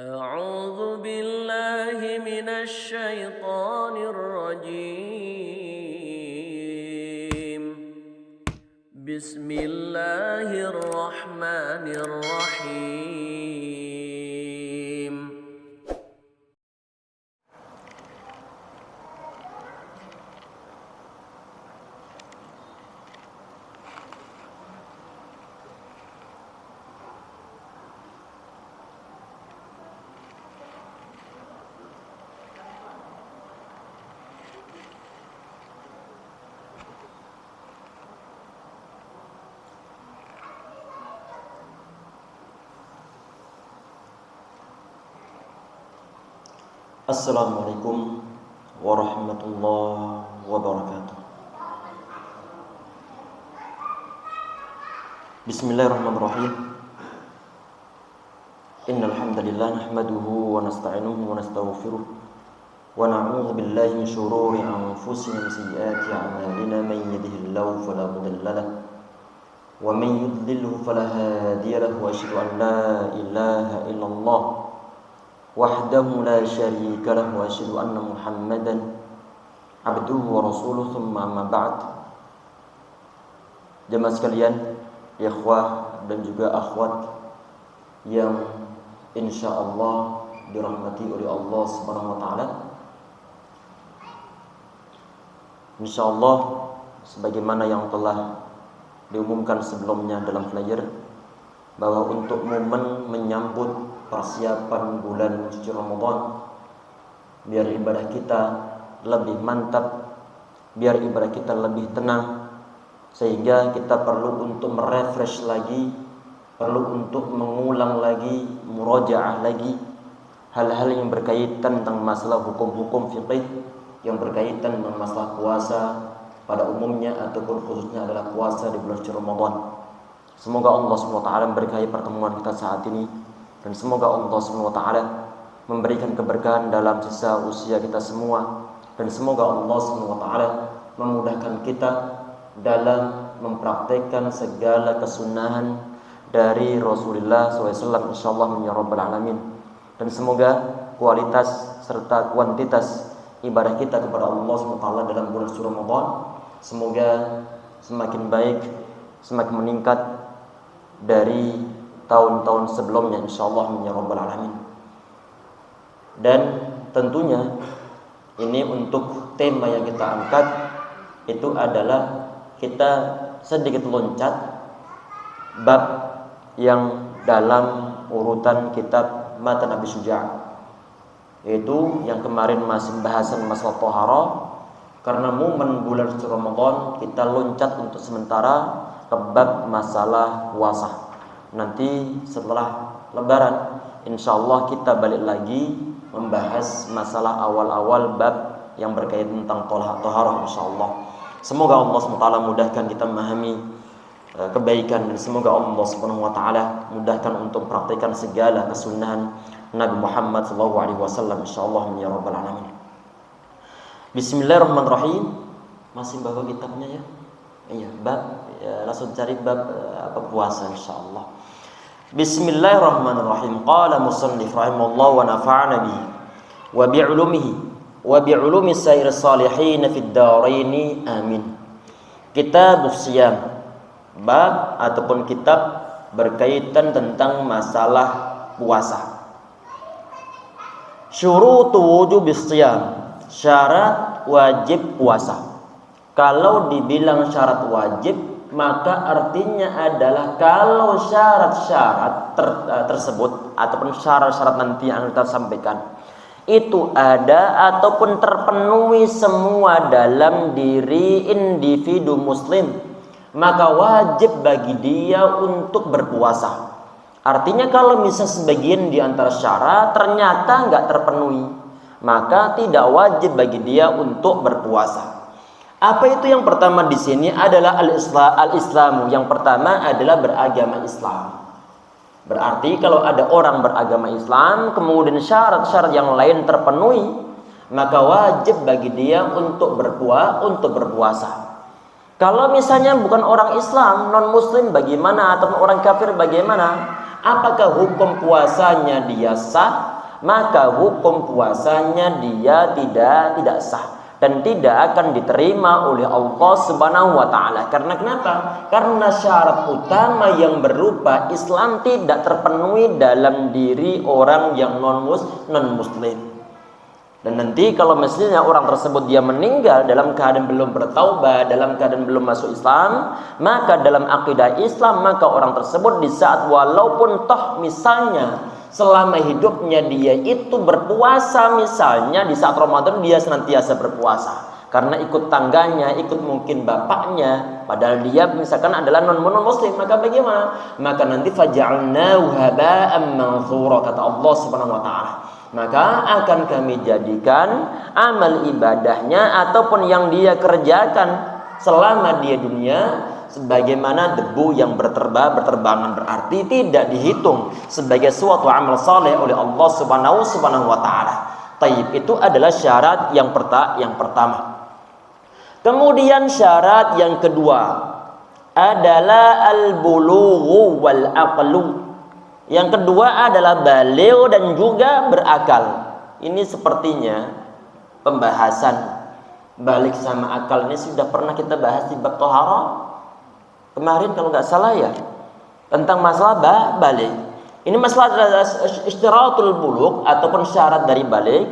أعوذ بالله من الشيطان الرجيم. بسم الله الرحمن الرحيم. Assalamualaikum warahmatullahi wabarakatuh. Bismillahirrahmanirrahim. Innal hamdalillah nahmaduhu wa nasta'inuhu wa nastaghfiruh wa na'udzu billahi min shururi anfusina wa sayyiati a'malina man yahdihillahu fala mudilla lahu wa man yudlilhu fala hadiya lahu wa asyhadu an la ilaha illallah wahdahu la syarika lahu wa asyhadu anna Muhammadan abduhu wa rasuluh thumma amma ba'd. Jemaah sekalian, ikhwah dan juga akhwat yang insyaallah dirahmati oleh Allah Subhanahu wa taala. Insyaallah sebagaimana yang telah diumumkan sebelumnya dalam flyer bahwa untuk momen menyambut persiapan bulan suci Ramadan, biar ibadah kita lebih mantap, biar ibadah kita lebih tenang, sehingga kita perlu untuk merefresh lagi, perlu untuk mengulang lagi, murajaah lagi hal-hal yang berkaitan tentang masalah hukum-hukum fikih yang berkaitan dengan masalah puasa pada umumnya ataupun khususnya adalah puasa di bulan suci Ramadan. Semoga Allah SWT memberkahi pertemuan kita saat ini, dan semoga Allah SWT memberikan keberkahan dalam sisa usia kita semua, dan semoga Allah SWT memudahkan kita dalam mempraktekkan segala kesunahan dari Rasulullah SAW insyaallah ya rabbal alamin. Dan semoga kualitas serta kuantitas ibadah kita kepada Allah SWT dalam bulan suci Ramadan semoga semakin baik, semakin meningkat dari tahun-tahun sebelumnya insyaallah ya rabbal alamin. Dan tentunya ini untuk tema yang kita angkat itu adalah kita sedikit loncat bab yang dalam urutan kitab Matan Abi Syuja', yaitu yang kemarin masih bahasan masalah taharah. Karena momen bulan suci Ramadan kita loncat untuk sementara ke bab masalah puasa. Nanti setelah lebaran insyaallah kita balik lagi membahas masalah awal-awal bab yang berkaitan tentang taharah insyaallah. Semoga Allah SWT mudahkan kita memahami kebaikan, dan semoga Allah SWT mudahkan untuk praktikkan segala kesunahan Nabi Muhammad SAW insyaallah ya rabbal alamin. Bismillahirrahmanirrahim. Masih bawa kitabnya ya? Iya, bab ya, langsung cari bab apa puasa insyaallah. Bismillahirrahmanirrahim. Qala musannif rahimahullah wa nafa'ana bihi wa bi'ulumihi wa bi'ulumi sair salihin fid dharain amin. Kitab siyam, bab ataupun kitab berkaitan tentang masalah puasa. Syurutu wujubis siyam, syarat wajib puasa. Kalau dibilang syarat wajib, maka artinya adalah kalau syarat-syarat tersebut ataupun syarat-syarat nanti yang kita sampaikan itu ada ataupun terpenuhi semua dalam diri individu muslim, maka wajib bagi dia untuk berpuasa. Artinya kalau misalnya sebagian di antara syarat ternyata nggak terpenuhi, maka tidak wajib bagi dia untuk berpuasa. Apa itu yang pertama di sini adalah al-Islamu. Yang pertama adalah beragama Islam. Berarti kalau ada orang beragama Islam kemudian syarat-syarat yang lain terpenuhi, maka wajib bagi dia untuk berpuasa. Kalau misalnya bukan orang Islam, non muslim bagaimana, atau orang kafir bagaimana? apakah hukum puasanya dia sah? Maka hukum puasanya dia tidak sah dan tidak akan diterima oleh Allah Subhanahu wa taala. Karena kenapa? Karena syarat utama yang berupa Islam tidak terpenuhi dalam diri orang yang non muslim. Dan nanti kalau misalnya orang tersebut dia meninggal dalam keadaan belum bertaubat, dalam keadaan belum masuk Islam, maka dalam akidah Islam maka orang tersebut di saat walaupun toh misalnya selama hidupnya dia itu berpuasa, misalnya di saat Ramadan dia senantiasa berpuasa karena ikut tangganya, ikut mungkin bapaknya, padahal dia misalkan adalah non muslim, maka bagaimana? Maka nanti faj'alnahu haba'an manthura, kata Allah Subhanahu wa taala. Maka akan kami jadikan amal ibadahnya ataupun yang dia kerjakan selama dia dunia sebagaimana debu yang berterbangan, berarti tidak dihitung sebagai suatu amal saleh oleh Allah Subhanahu wa taala. Taib, itu adalah syarat yang pertama. Kemudian syarat yang kedua adalah al-bulughu wal aqlu. Yang kedua adalah baligh dan juga berakal. Ini sepertinya pembahasan balik sama akal ini sudah pernah kita bahas di bab thaharah kemarin kalau nggak salah ya, tentang masalah balik. Ini masalah ishtiratul bulugh ataupun syarat dari balik,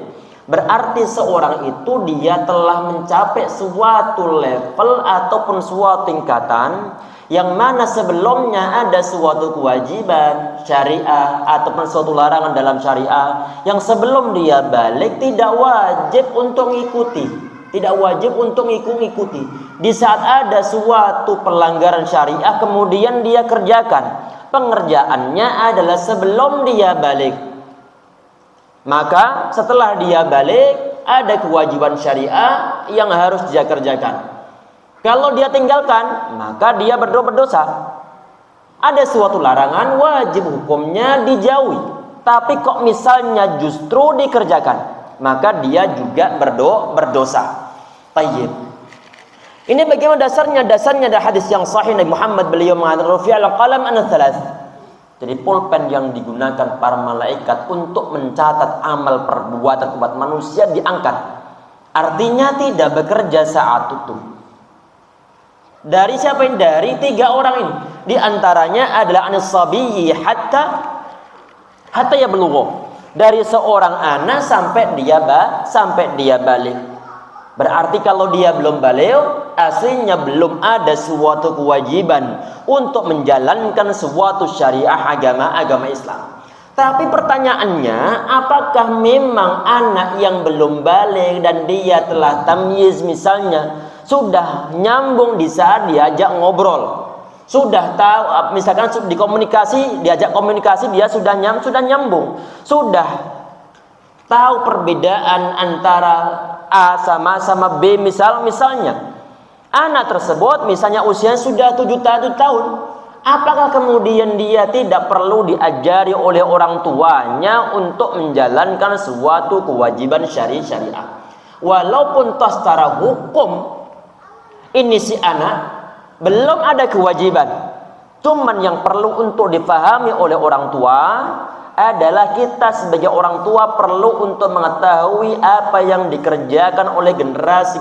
berarti seorang itu dia telah mencapai suatu level ataupun suatu tingkatan yang mana sebelumnya ada suatu kewajiban syariah ataupun suatu larangan dalam syariah yang sebelum dia balik tidak wajib untuk mengikuti, tidak wajib untuk mengikuti. Di saat ada suatu pelanggaran syariah kemudian dia kerjakan, pengerjaannya adalah sebelum dia balik. Maka setelah dia balik ada kewajiban syariah yang harus dia kerjakan. Kalau dia tinggalkan, maka dia berdosa. Ada suatu larangan, wajib hukumnya dijauhi. Tapi kok misalnya justru dikerjakan, maka dia juga berdosa. Tayyib. Ini bagaimana dasarnya? Dasarnya ada hadis yang sahih Nabi Muhammad, beliau mengatakan rufi'al qalam an thalath. Jadi pulpen yang digunakan para malaikat untuk mencatat amal perbuatan umat manusia diangkat. Artinya tidak bekerja saat itu. Dari siapa ini? Dari tiga orang ini. Di antaranya adalah anis-sabiyyi hatta yablughu. Dari seorang anak sampai dia balik. Berarti kalau dia belum balik, aslinya belum ada suatu kewajiban untuk menjalankan suatu syariah agama Islam. Tapi pertanyaannya, apakah memang anak yang belum balik dan dia telah tamyiz misalnya sudah nyambung di saat diajak ngobrol, sudah tahu misalkan di komunikasi, diajak komunikasi dia sudah nyambung, sudah tahu perbedaan antara A sama B misalnya anak tersebut misalnya usianya sudah 7 tahun, apakah kemudian dia tidak perlu diajari oleh orang tuanya untuk menjalankan suatu kewajiban syariah? Walaupun toh secara hukum ini si anak belum ada kewajiban, cuman yang perlu untuk dipahami oleh orang tua adalah kita sebagai orang tua perlu untuk mengetahui apa yang dikerjakan oleh generasi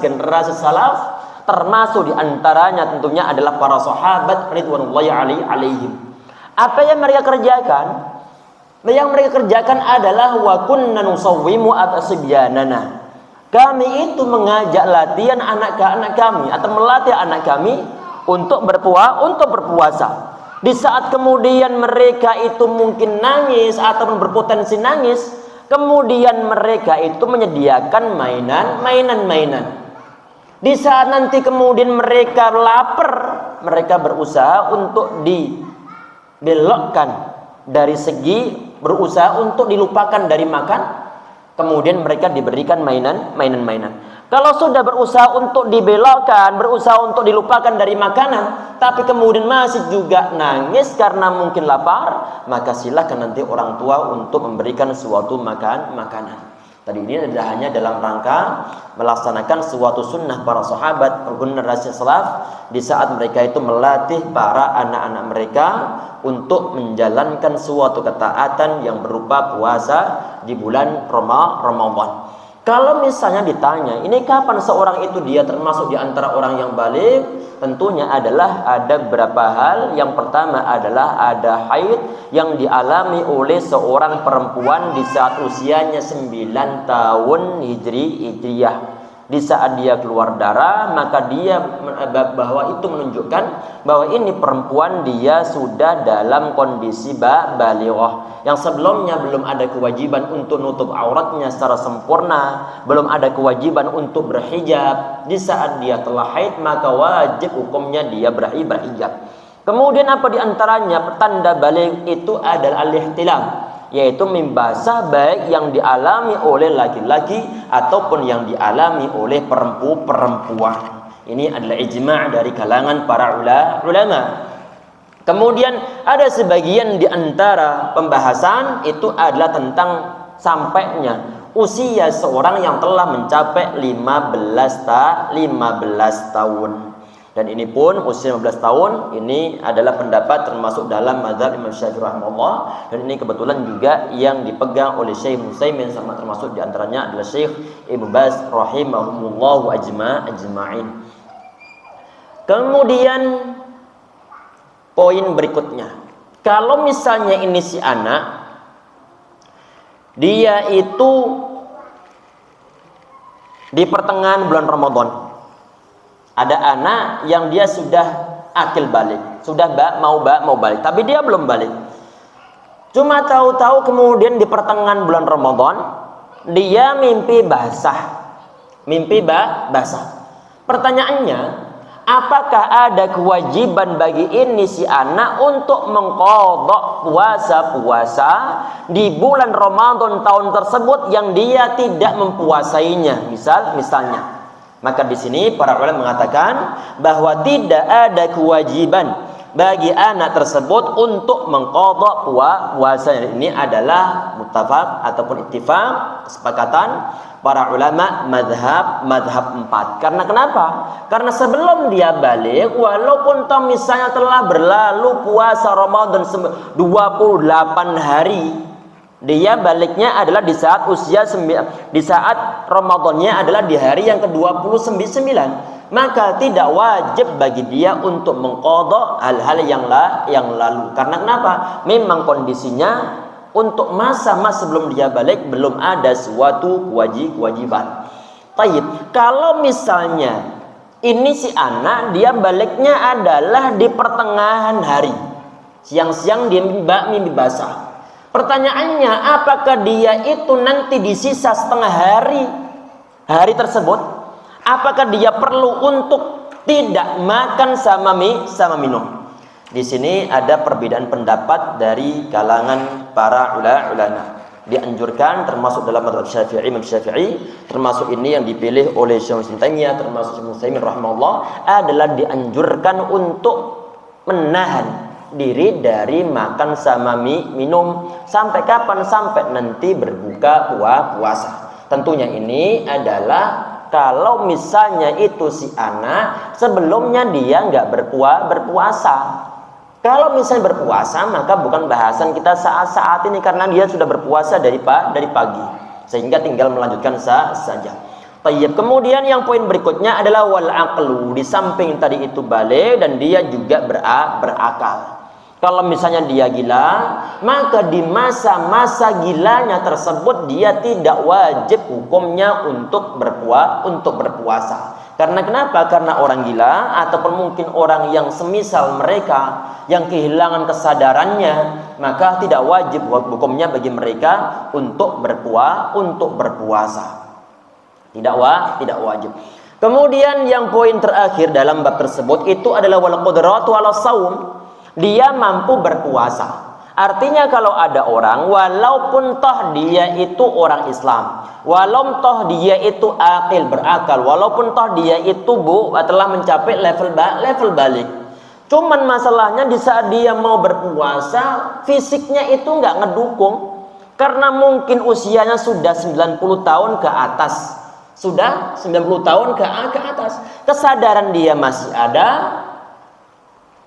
salaf, termasuk diantaranya tentunya adalah para sahabat ridwanullahi alaihim. Apa yang mereka kerjakan? Yang mereka kerjakan adalah wa kunna nusawwimu asbyanana. Kami itu mengajak latihan anak-anak kami atau melatih anak kami untuk berpuasa. Di saat kemudian mereka itu mungkin nangis atau berpotensi nangis, kemudian mereka itu menyediakan mainan. Di saat nanti kemudian mereka lapar, mereka berusaha untuk dibelokkan dari segi berusaha untuk dilupakan dari makan. Kemudian mereka diberikan mainan. Kalau sudah berusaha untuk dibelokkan, berusaha untuk dilupakan dari makanan, tapi kemudian masih juga nangis karena mungkin lapar, maka silakan nanti orang tua untuk memberikan suatu makanan. Tadi ini tidak hanya dalam rangka melaksanakan suatu sunnah para sahabat generasi salaf di saat mereka itu melatih para anak-anak mereka untuk menjalankan suatu ketaatan yang berupa puasa di bulan Ramadan. Kalau misalnya ditanya, ini kapan seorang itu dia termasuk di antara orang yang balik? Tentunya adalah ada beberapa hal. Yang pertama adalah ada haid yang dialami oleh seorang perempuan di saat usianya 9 tahun hijriyah. Di saat dia keluar darah, maka dia bahwa itu menunjukkan bahwa ini perempuan dia sudah dalam kondisi balighah. Yang sebelumnya belum ada kewajiban untuk nutup auratnya secara sempurna, belum ada kewajiban untuk berhijab. Di saat dia telah haid, maka wajib hukumnya dia berhijab. Kemudian apa diantaranya tanda baligh itu adalah al-ihtilam, yaitu membasah baik yang dialami oleh laki-laki ataupun yang dialami oleh perempuan. Ini adalah ijma' dari kalangan para ulama. Kemudian ada sebagian di antara pembahasan itu adalah tentang sampainya usia seorang yang telah mencapai 15 tahun. Dan ini pun usia 15 tahun ini adalah pendapat termasuk dalam mazhab Imam Syafi'i rahimahullah, dan ini kebetulan juga yang dipegang oleh Syekh Utsaimin, sama termasuk di antaranya adalah Syekh Ibnu Baz rahimahumullah ajma'in. Kemudian poin berikutnya, kalau misalnya ini si anak dia itu di pertengahan bulan Ramadan, ada anak yang dia sudah akil balik, sudah mau balik, tapi dia belum balik. Cuma tahu-tahu kemudian di pertengahan bulan Ramadan dia mimpi basah. Pertanyaannya, apakah ada kewajiban bagi ini si anak untuk mengqadha puasa di bulan Ramadan tahun tersebut yang dia tidak mempuasainya, misalnya? Maka di sini para ulama mengatakan bahwa tidak ada kewajiban bagi anak tersebut untuk mengqadha puasa. Ini adalah muttafaq ataupun ittifaq, kesepakatan para ulama madhab 4. Karena kenapa? Karena sebelum dia balik, walaupun misalnya telah berlalu puasa Ramadan 28 hari, dia baliknya adalah di saat di saat Ramadannya adalah di hari yang ke-29, maka tidak wajib bagi dia untuk mengqadha hal-hal yang lalu. Karena kenapa? Memang kondisinya untuk masa-masa sebelum dia balik belum ada suatu kewajiban. Taib, kalau misalnya ini si anak dia baliknya adalah di pertengahan hari, siang-siang dia mimpi basah. Pertanyaannya, apakah dia itu nanti di sisa setengah hari tersebut, apakah dia perlu untuk tidak makan sama minum? Di sini ada perbedaan pendapat dari kalangan para ulama. Dianjurkan termasuk dalam mazhab Syafi'i, Imam Syafi'i, termasuk ini yang dipilih oleh Syekh Ibnu Taimiyah, termasuk Syekh Utsaimin rahimahullah, adalah dianjurkan untuk menahan diri dari makan sama minum sampai kapan? Sampai nanti berbuka puasa. Tentunya ini adalah kalau misalnya itu si anak sebelumnya dia nggak berpuasa. Kalau misalnya berpuasa, maka bukan bahasan kita saat ini karena dia sudah berpuasa dari pagi, sehingga tinggal melanjutkan saja. Tayyib. Kemudian yang poin berikutnya adalah wal aqlu. Di samping tadi itu balik dan dia juga berakal. Kalau misalnya dia gila, maka di masa-masa gilanya tersebut dia tidak wajib hukumnya untuk berpuasa. Karena kenapa? Karena orang gila ataupun mungkin orang yang semisal mereka yang kehilangan kesadarannya, maka tidak wajib hukumnya bagi mereka untuk berpuasa. Tidak wajib. Kemudian yang poin terakhir dalam bab tersebut itu adalah wal qudratu ala shaum. Dia mampu berpuasa. Artinya kalau ada orang walaupun toh dia itu orang Islam, walaupun toh dia itu akil berakal, walaupun toh dia itu telah mencapai level balik, cuman masalahnya di saat dia mau berpuasa fisiknya itu nggak ngedukung, Karena mungkin usianya sudah 90 tahun ke atas. Sudah 90 tahun ke atas. Kesadaran dia masih ada.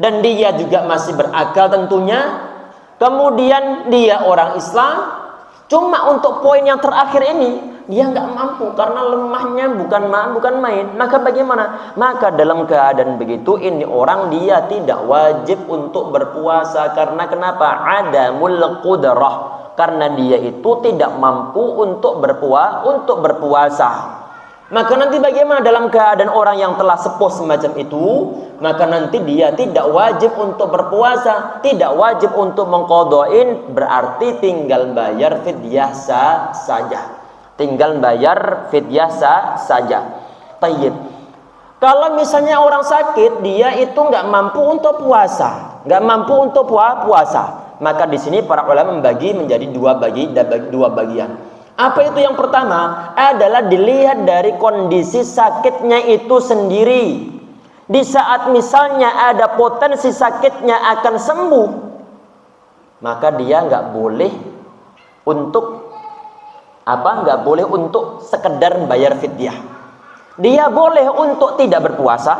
Dan dia juga masih berakal tentunya. Kemudian dia orang Islam. Cuma untuk poin yang terakhir ini dia nggak mampu karena lemahnya bukan main. Maka bagaimana? Maka dalam keadaan begitu ini orang dia tidak wajib untuk berpuasa. Karena kenapa? Adamul qudrah. Karena dia itu tidak mampu untuk berpuasa. Maka nanti bagaimana dalam keadaan orang yang telah sepuh semacam itu? Maka nanti dia tidak wajib untuk berpuasa, tidak wajib untuk mengqadhain, berarti tinggal bayar fidyah saja. Tinggal bayar fidyah saja. Tayyib. Kalau misalnya orang sakit, dia itu nggak mampu untuk puasa, maka di sini para ulama membagi menjadi dua bagian. Apa itu yang pertama? Adalah dilihat dari kondisi sakitnya itu sendiri. Di saat misalnya ada potensi sakitnya akan sembuh, maka dia nggak boleh untuk sekedar bayar fidyah. Dia boleh untuk tidak berpuasa,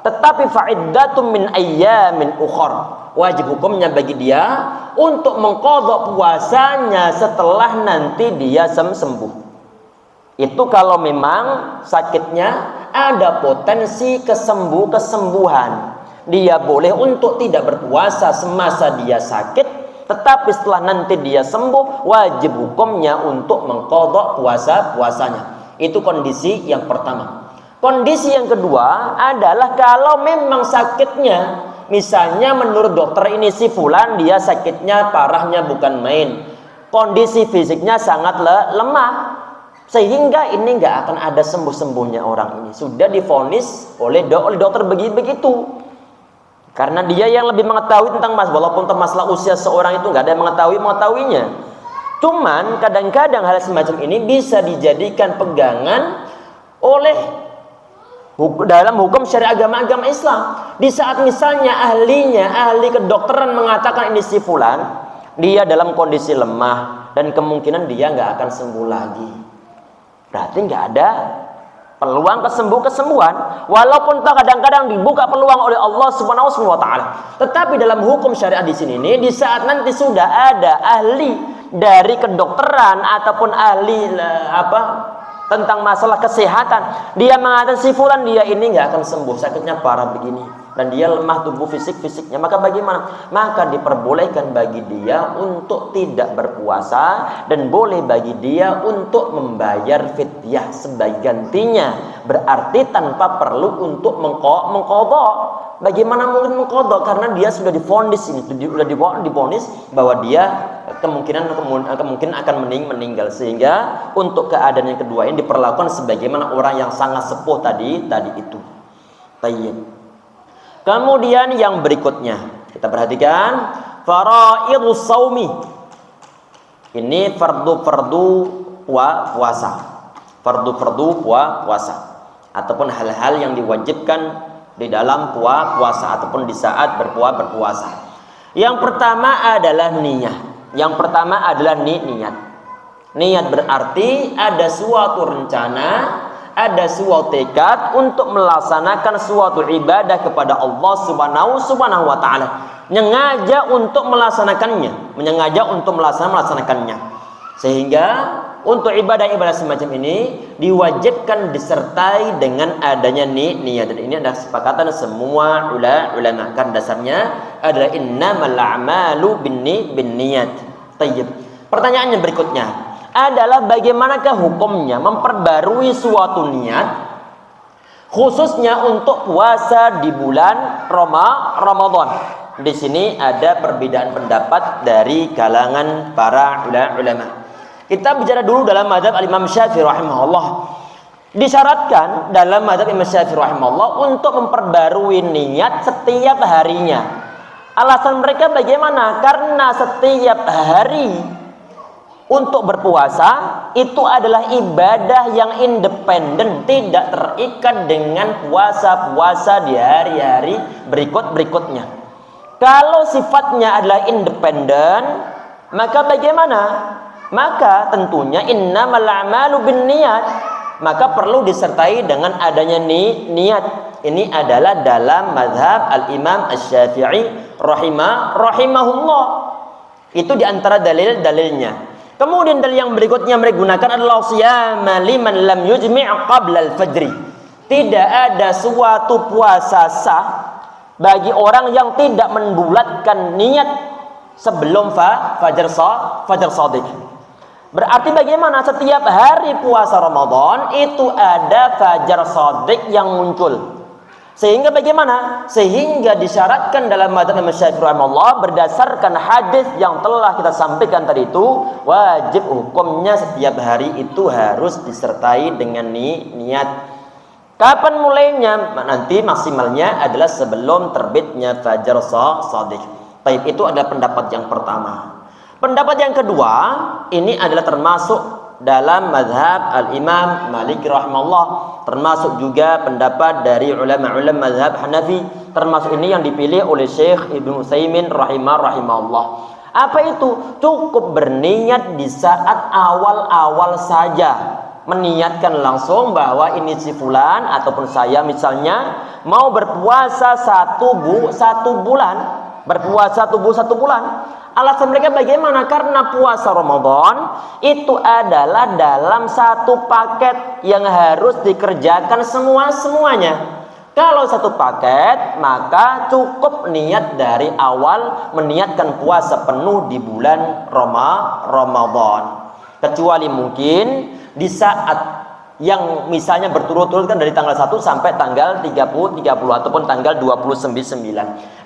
tetapi fa'iddatum min ayyamin ukhar. Wajib hukumnya bagi dia untuk mengqadha puasanya setelah nanti dia sembuh. Itu kalau memang sakitnya ada potensi kesembuhan. Dia boleh untuk tidak berpuasa semasa dia sakit, tetapi setelah nanti dia sembuh, wajib hukumnya untuk mengqadha puasanya. Itu kondisi yang pertama. Kondisi yang kedua adalah kalau memang sakitnya, misalnya menurut dokter ini si fulan dia sakitnya parahnya bukan main, kondisi fisiknya sangat lemah, sehingga ini nggak akan ada sembuh-sembuhnya orang ini. Sudah divonis oleh dokter begitu. Karena dia yang lebih mengetahui tentang walaupun masalah usia seorang itu nggak ada yang mengetahuinya. Cuman kadang-kadang hal semacam ini bisa dijadikan pegangan oleh dalam hukum syariat agama Islam. Di saat misalnya ahli kedokteran mengatakan ini si fulan dia dalam kondisi lemah dan kemungkinan dia nggak akan sembuh lagi, berarti nggak ada peluang kesembuhan. Walaupun kadang-kadang dibuka peluang oleh Allah Subhanahu wa taala. Tetapi dalam hukum syariat di sini di saat nanti sudah ada ahli dari kedokteran ataupun ahli tentang masalah kesehatan, dia mengatakan si fulan dia ini nggak akan sembuh, sakitnya parah begini dan dia lemah tubuh fisiknya, maka bagaimana? Maka diperbolehkan bagi dia untuk tidak berpuasa dan boleh bagi dia untuk membayar fidyah sebagai gantinya, berarti tanpa perlu untuk mengqadha. Bagaimana mungkin mengqadha? Karena dia sudah divonis bahwa dia kemungkinan akan meninggal, sehingga untuk keadaan yang kedua ini diperlakukan sebagaimana orang yang sangat sepuh tadi itu. Tayyib. Kemudian yang berikutnya kita perhatikan faraidus shaumi. Ini fardu puasa. Fardu puasa ataupun hal-hal yang diwajibkan di dalam puasa ataupun di saat berpuasa. Yang pertama adalah niat. Niat berarti ada suatu rencana, ada suatu tekad untuk melaksanakan suatu ibadah kepada Allah Subhanahu wa taala. Menyengaja untuk melaksanakannya. Sehingga untuk ibadah-ibadah semacam ini diwajibkan disertai dengan adanya niat. Dan ini adalah kesepakatan semua ulama. Kan dasarnya adalah innamal a'malu binniyat. Tayyib. Pertanyaannya berikutnya adalah bagaimanakah hukumnya memperbarui suatu niat khususnya untuk puasa di bulan Ramadan. Di sini ada perbedaan pendapat dari kalangan para ulama. Kita bicara dulu dalam mazhab Imam Syafi'i rahimahullah. Disyaratkan dalam mazhab Imam Syafi'i rahimahullah untuk memperbarui niat setiap harinya. Alasan mereka bagaimana? Karena setiap hari untuk berpuasa itu adalah ibadah yang independen, tidak terikat dengan puasa-puasa di hari-hari berikutnya. Kalau sifatnya adalah independen, maka bagaimana? maka tentunya innamal a'malu binniyat, maka perlu disertai dengan adanya niat. Ini adalah dalam mazhab al-Imam Asy-Syafi'i rahimahullah. Itu diantara dalil-dalilnya. Kemudian dalil yang berikutnya mereka gunakan adalah siyama liman lam yujmi' qabla al-fajri. Tidak ada suatu puasa sah bagi orang yang tidak membulatkan niat sebelum fajar shadiq. Berarti bagaimana? Setiap hari puasa Ramadan itu ada fajar shadiq yang muncul. Sehingga bagaimana? Sehingga disyaratkan dalam madzhab Imam Syafi'i rahimahullah berdasarkan hadis yang telah kita sampaikan tadi itu, wajib hukumnya setiap hari itu harus disertai dengan niat. Kapan mulainya? Nanti maksimalnya adalah sebelum terbitnya fajar shadiq. Baik, itu adalah pendapat yang pertama. Pendapat yang kedua, ini adalah termasuk dalam mazhab al-Imam Malik rahimahullah, termasuk juga pendapat dari ulama-ulama mazhab Hanafi, termasuk ini yang dipilih oleh Syekh Ibnu Utsaimin rahimahullah. Apa itu? Cukup berniat di saat awal-awal saja, meniatkan langsung bahwa ini si fulan ataupun saya misalnya mau berpuasa satu bulan, berpuasa satu bulan. Alasan mereka bagaimana? Karena puasa Ramadan itu adalah dalam satu paket yang harus dikerjakan semuanya. Kalau satu paket, maka cukup niat dari awal meniatkan puasa penuh di bulan Ramadan. Kecuali mungkin di saat yang misalnya berturut-turut kan dari tanggal 1 sampai tanggal 30 ataupun tanggal 29.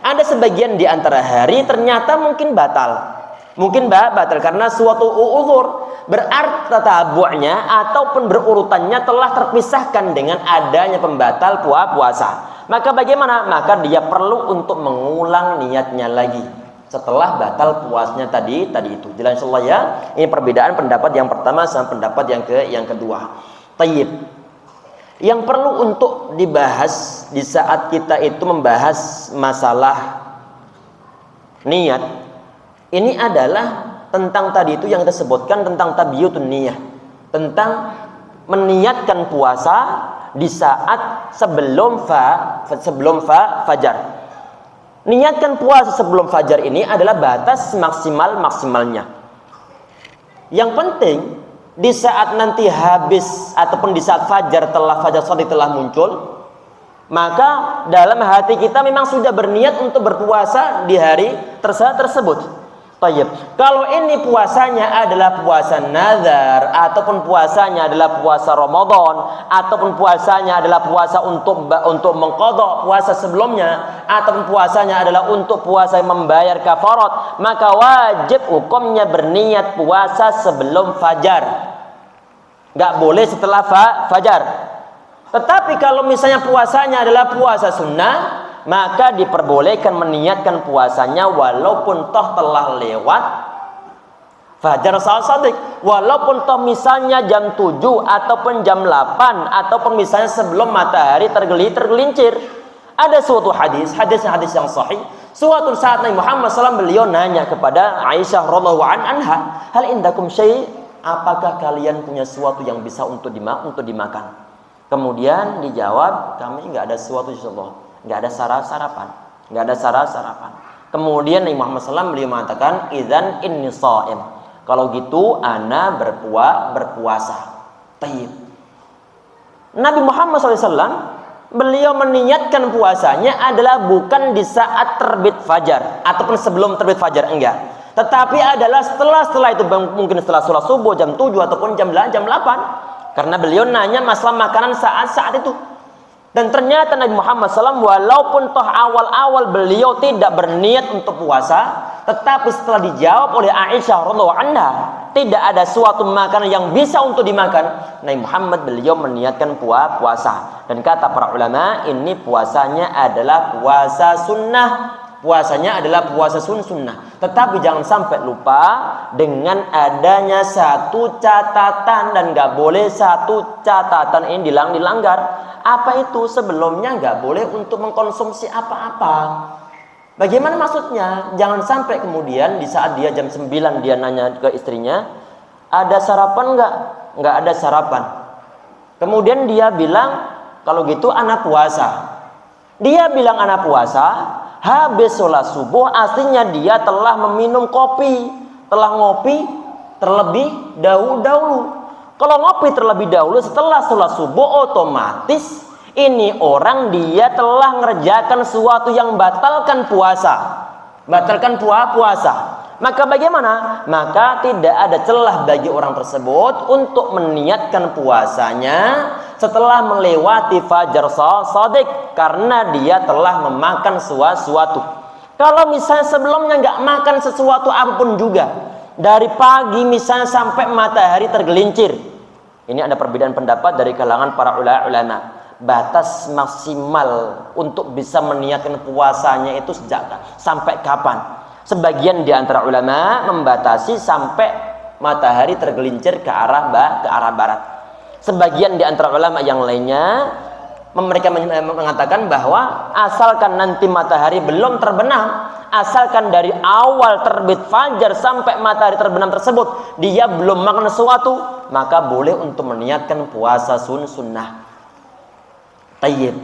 Ada sebagian di antara hari ternyata mungkin batal. Mungkin batal karena suatu uzur. Berarti tabu'nya ataupun berurutannya telah terpisahkan dengan adanya pembatal puasa. Maka bagaimana? Maka dia perlu untuk mengulang niatnya lagi setelah batal puasnya tadi itu. Jelas insyaallah ya. Ini perbedaan pendapat yang pertama sama pendapat yang kedua. Tayyib. Yang perlu untuk dibahas di saat kita itu membahas masalah niat, ini adalah tentang tadi itu yang kita sebutkan tentang tabyutun niyah, tentang meniatkan puasa di saat sebelum fajar. Niatkan puasa sebelum fajar ini adalah batas maksimalnya. Yang penting di saat nanti habis ataupun di saat fajar shadiq telah muncul, maka dalam hati kita memang sudah berniat untuk berpuasa di hari tersebut. Tayyib. Kalau ini puasanya adalah puasa nazar ataupun puasanya adalah puasa Ramadan ataupun puasanya adalah puasa untuk mengqadha puasa sebelumnya ataupun puasanya adalah untuk puasa yang membayar kafarat, maka wajib hukumnya berniat puasa sebelum fajar. Enggak boleh setelah fajar. Tetapi kalau misalnya puasanya adalah puasa sunnah, maka diperbolehkan meniatkan puasanya walaupun toh telah lewat fajar shadiq, walaupun toh misalnya jam 7 ataupun jam 8 ataupun misalnya sebelum matahari tergelincir. Ada suatu hadis yang sahih. Suatu saat Nabi Muhammad SAW beliau nanya kepada Aisyah radhiyallahu anha, hal indakum syai', apakah kalian punya sesuatu yang bisa untuk dimakan? Kemudian dijawab, kami enggak ada sesuatu insyaallah. Nggak ada sarapan. Kemudian Nabi Muhammad SAW beliau mengatakan, idzan inni shaim. Kalau gitu ana berpuasa. Tayyib. Nabi Muhammad SAW beliau meniatkan puasanya adalah bukan di saat terbit fajar ataupun sebelum terbit fajar, enggak. Tetapi adalah setelah itu, mungkin setelah sholat subuh jam 7 ataupun jam 8. Karena beliau nanya masalah makanan saat itu. Dan ternyata Nabi Muhammad SAW walaupun toh awal-awal beliau tidak berniat untuk puasa, tetapi setelah dijawab oleh Aisyah radhiyallahu anha tidak ada suatu makanan yang bisa untuk dimakan, Nabi Muhammad beliau meniatkan puasa. Dan kata para ulama, ini puasanya adalah puasa sunnah. Puasanya adalah puasa sunnah. Tetapi jangan sampai lupa dengan adanya satu catatan, dan nggak boleh satu catatan ini dilanggar. Apa itu? Sebelumnya nggak boleh untuk mengkonsumsi apa-apa. Bagaimana maksudnya? Jangan sampai kemudian di saat dia jam 9 dia nanya ke istrinya, Ada sarapan enggak? Enggak ada sarapan. Kemudian dia bilang, kalau gitu anak puasa. Dia bilang anak puasa, habis sholat subuh aslinya dia telah meminum kopi, telah ngopi terlebih dahulu. Kalau ngopi terlebih dahulu setelah sholat subuh, otomatis ini orang dia telah mengerjakan sesuatu yang batalkan puasa. Batalkan puasa. Maka bagaimana? Maka tidak ada celah bagi orang tersebut untuk meniatkan puasanya setelah melewati fajar shadiq, karena dia telah memakan sesuatu. Kalau misalnya sebelumnya nggak makan sesuatu apapun juga, dari pagi misalnya sampai matahari tergelincir, ini ada perbedaan pendapat dari kalangan para ulama. Batas maksimal untuk bisa meniatkan puasanya itu sampai kapan? Sebagian di antara ulama membatasi sampai matahari tergelincir ke arah barat. Sebagian di antara ulama yang lainnya mereka mengatakan bahwa asalkan nanti matahari belum terbenam, asalkan dari awal terbit fajar sampai matahari terbenam tersebut dia belum makan sesuatu, maka boleh untuk meniatkan puasa sunnah. Tayyib.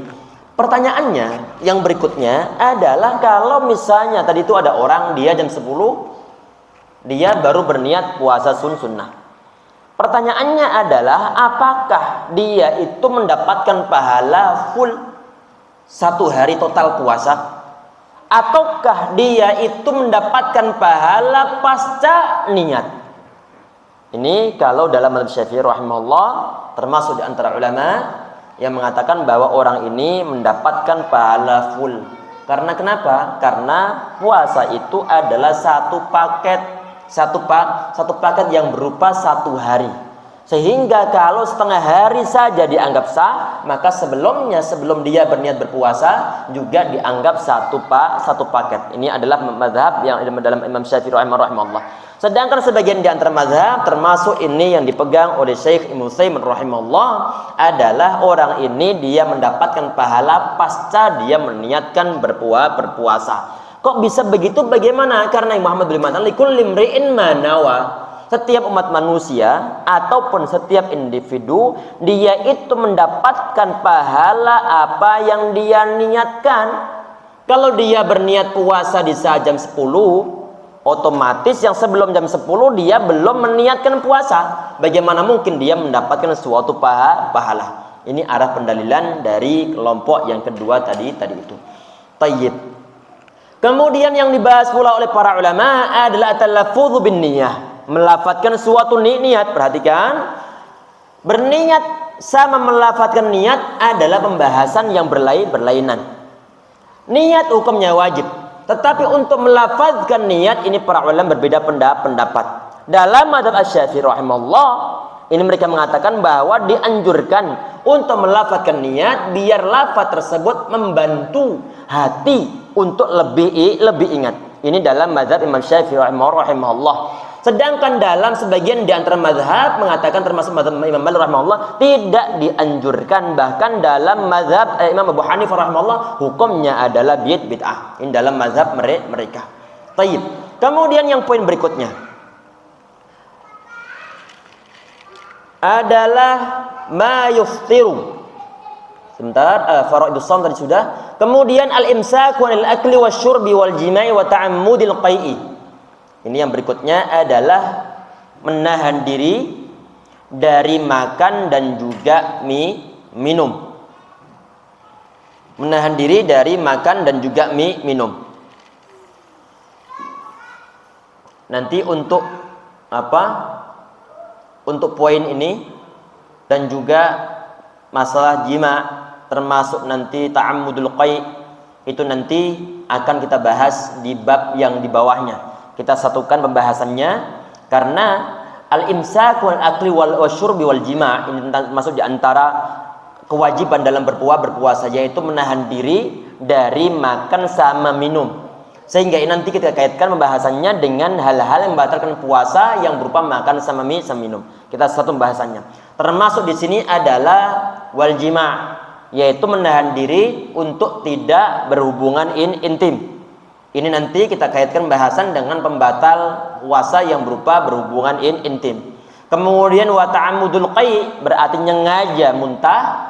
Pertanyaannya yang berikutnya adalah, kalau misalnya tadi itu ada orang dia jam 10 dia baru berniat puasa sunnah. Pertanyaannya adalah, apakah dia itu mendapatkan pahala full 1 hari total puasa, ataukah dia itu mendapatkan pahala pasca niat? Ini kalau dalam mazhab Syafi'i rahimahullah, termasuk di antara ulama yang mengatakan bahwa orang ini mendapatkan pahala full. Karena kenapa? Karena puasa itu adalah satu paket yang berupa 1 hari. Sehingga kalau setengah hari saja dianggap sah, maka sebelum dia berniat berpuasa juga dianggap satu paket. Ini adalah mazhab yang dalam Imam Syafi'i rahimahullah. Sedangkan sebagian di antara mazhab, termasuk ini yang dipegang oleh Syekh Ibnu Utsaimin rahimahullah, adalah orang ini dia mendapatkan pahala pasca dia meniatkan berpuasa. Kok bisa begitu? Bagaimana? Karena Muhammad bin Matan likulli imri'in ma nawa. Setiap umat manusia ataupun setiap individu, dia itu mendapatkan pahala apa yang dia niatkan. Kalau dia berniat puasa di saat jam 10, otomatis yang sebelum jam 10 dia belum meniatkan puasa. Bagaimana mungkin dia mendapatkan suatu pahala? Ini arah pendalilan dari kelompok yang kedua tadi itu. Tayyib. Kemudian yang dibahas pula oleh para ulama adalah at-talaffuz bin niyah. Melafatkan suatu niat. Perhatikan, berniat sama melafatkan niat adalah pembahasan yang berlainan. Niat hukumnya wajib, tetapi untuk melafazkan niat ini para ulama berbeda pendapat. Dalam mazhab Asy-Syafi'i rahimahullah, ini mereka mengatakan bahwa dianjurkan untuk melafazkan niat biar lafaz tersebut membantu hati untuk lebih ingat. Ini dalam mazhab Imam Syafi'i rahimahullah. Sedangkan dalam sebagian di antara mazhab mengatakan, termasuk mazhab Imam Malik rahimahullah, tidak dianjurkan. Bahkan dalam mazhab Imam Abu Hanifah rahimahullah, hukumnya adalah bid'ah. Ini dalam mazhab mereka. Tayyib. Kemudian yang poin berikutnya adalah ma yuftiru. Sebentar, faraidus shaum tadi sudah. Kemudian al-imsak anil akli wasyurbi wal jima'i wa ta'ammudil qai'i. Ini yang berikutnya adalah menahan diri dari makan dan juga minum. Menahan diri dari makan dan juga minum. Nanti untuk apa? Untuk poin ini dan juga masalah jima, termasuk nanti ta'ammudul qai', itu nanti akan kita bahas di bab yang di bawahnya. Kita satukan pembahasannya, karena al-imsak wal akli wal syurbi wal jima' ini masuk di antara kewajiban dalam berpuasa, yaitu menahan diri dari makan sama minum. Sehingga ini nanti kita kaitkan pembahasannya dengan hal-hal yang membatalkan puasa yang berupa makan sama minum. Kita satu pembahasannya. Termasuk di sini adalah wal jima', yaitu menahan diri untuk tidak berhubungan intim. Ini nanti kita kaitkan bahasan dengan pembatal puasa yang berupa berhubungan intim. Kemudian wa ta'ammudul qai berarti nyengaja muntah.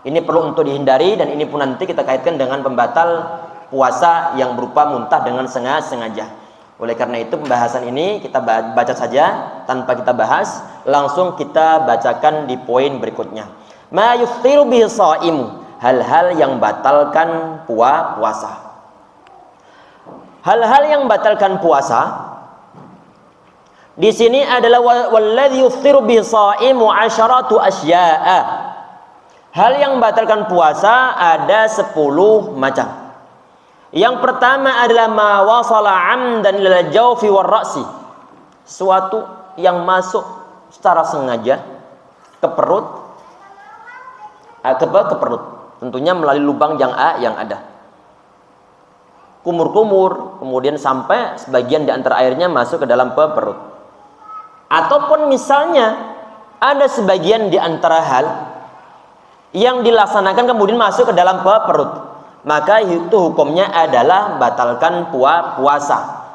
Ini perlu untuk dihindari, dan ini pun nanti kita kaitkan dengan pembatal puasa yang berupa muntah dengan sengaja. Oleh karena itu pembahasan ini kita baca saja tanpa kita bahas, langsung kita bacakan di poin berikutnya. Ma yuftiru bihi shaimu, hal-hal yang batalkan puasa. Hal-hal yang batalkan puasa di sini adalah walladzi yuftiru bihi shaimu 'asharatu asya'a. Hal yang batalkan puasa ada 10 macam. Yang pertama adalah ma wasala 'amdan ilal jawfi war ra'si. Suatu yang masuk secara sengaja ke perut, ke perut. Tentunya melalui lubang yang ada. Kumur-kumur, kemudian sampai sebagian di antara airnya masuk ke dalam perut. Ataupun misalnya ada sebagian di antara hal yang dilaksanakan kemudian masuk ke dalam perut, maka itu hukumnya adalah batalkan puasa.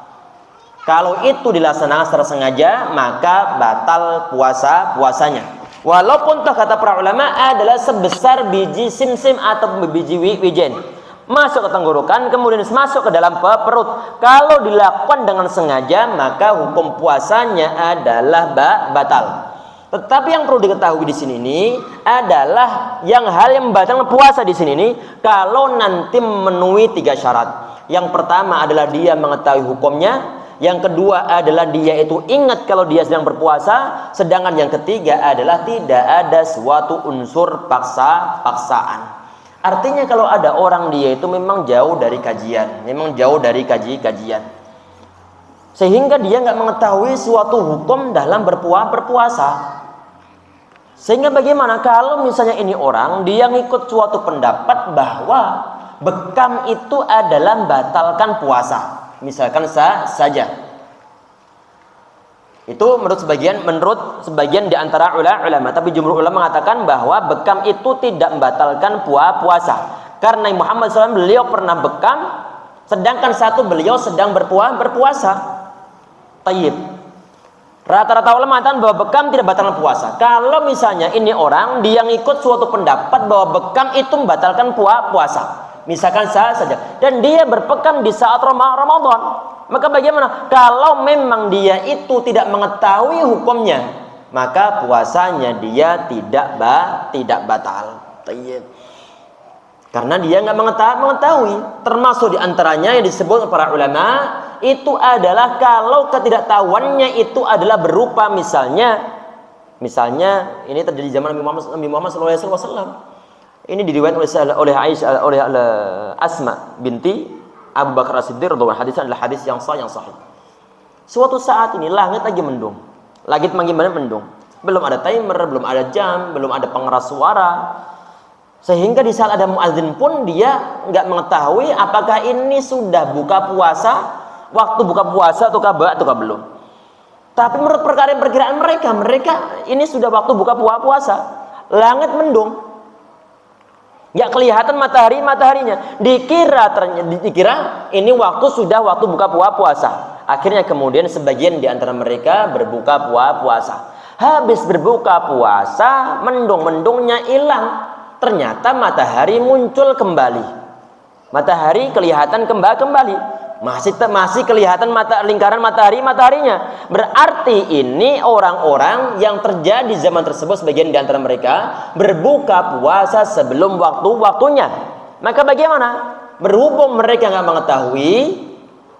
Kalau itu dilaksanakan secara sengaja, maka batal puasanya. Walaupun toh kata para ulama adalah sebesar biji simsim atau biji wijen, masuk ke tenggorokan kemudian masuk ke dalam perut. Kalau dilakukan dengan sengaja, maka hukum puasanya adalah batal. Tetapi yang perlu diketahui di sini ini adalah hal yang membatalkan puasa di sini ini kalau nanti memenuhi 3 syarat. Yang pertama adalah dia mengetahui hukumnya, yang kedua adalah dia itu ingat kalau dia sedang berpuasa, sedangkan yang ketiga adalah tidak ada suatu unsur paksaan. Artinya kalau ada orang dia itu memang jauh dari kajian, sehingga dia nggak mengetahui suatu hukum dalam berpuasa. Sehingga bagaimana kalau misalnya ini orang dia ngikut suatu pendapat bahwa bekam itu adalah membatalkan puasa, misalkan saja. Itu menurut sebagian di antara ulama, tapi jumhur ulama mengatakan bahwa bekam itu tidak membatalkan puasa. Karena Muhammad SAW beliau pernah bekam, sedangkan beliau sedang berpuasa. Tayyib. Rata-rata ulama mengatakan bahwa bekam tidak batalkan puasa. Kalau misalnya ini orang dia ngikut suatu pendapat bahwa bekam itu membatalkan puasa, misalkan saja, dan dia berpekam di saat Ramadan, maka bagaimana? Kalau memang dia itu tidak mengetahui hukumnya, maka puasanya dia tidak batal. Karena dia nggak mengetahui. Termasuk diantaranya yang disebut para ulama itu adalah kalau ketidaktahuannya itu adalah berupa misalnya ini terjadi zaman Nabi Muhammad SAW. Ini diriwayatkan oleh Aisyah, oleh Asma binti Abu Bakar As-Siddiq radhiyallahu anhu. Hadisnya adalah hadis yang sahih. Suatu saat ini langit lagi mendung. Belum ada timer, belum ada jam, belum ada pengeras suara. Sehingga di saat ada muazin pun dia nggak mengetahui apakah ini sudah buka puasa, waktu buka puasa ataukah belum. Tapi menurut perkiraan mereka ini sudah waktu buka puasa. Langit mendung, nggak kelihatan mataharinya. Dikira ini sudah waktu buka puasa. Akhirnya kemudian sebagian di antara mereka berbuka puasa. Habis berbuka puasa, mendungnya hilang. Ternyata matahari muncul kembali. Matahari kelihatan kembali. Masih kelihatan lingkaran mataharinya. Berarti ini orang-orang yang terjadi zaman tersebut, sebagian di antara mereka berbuka puasa sebelum waktunya. Maka bagaimana? Berhubung mereka nggak mengetahui,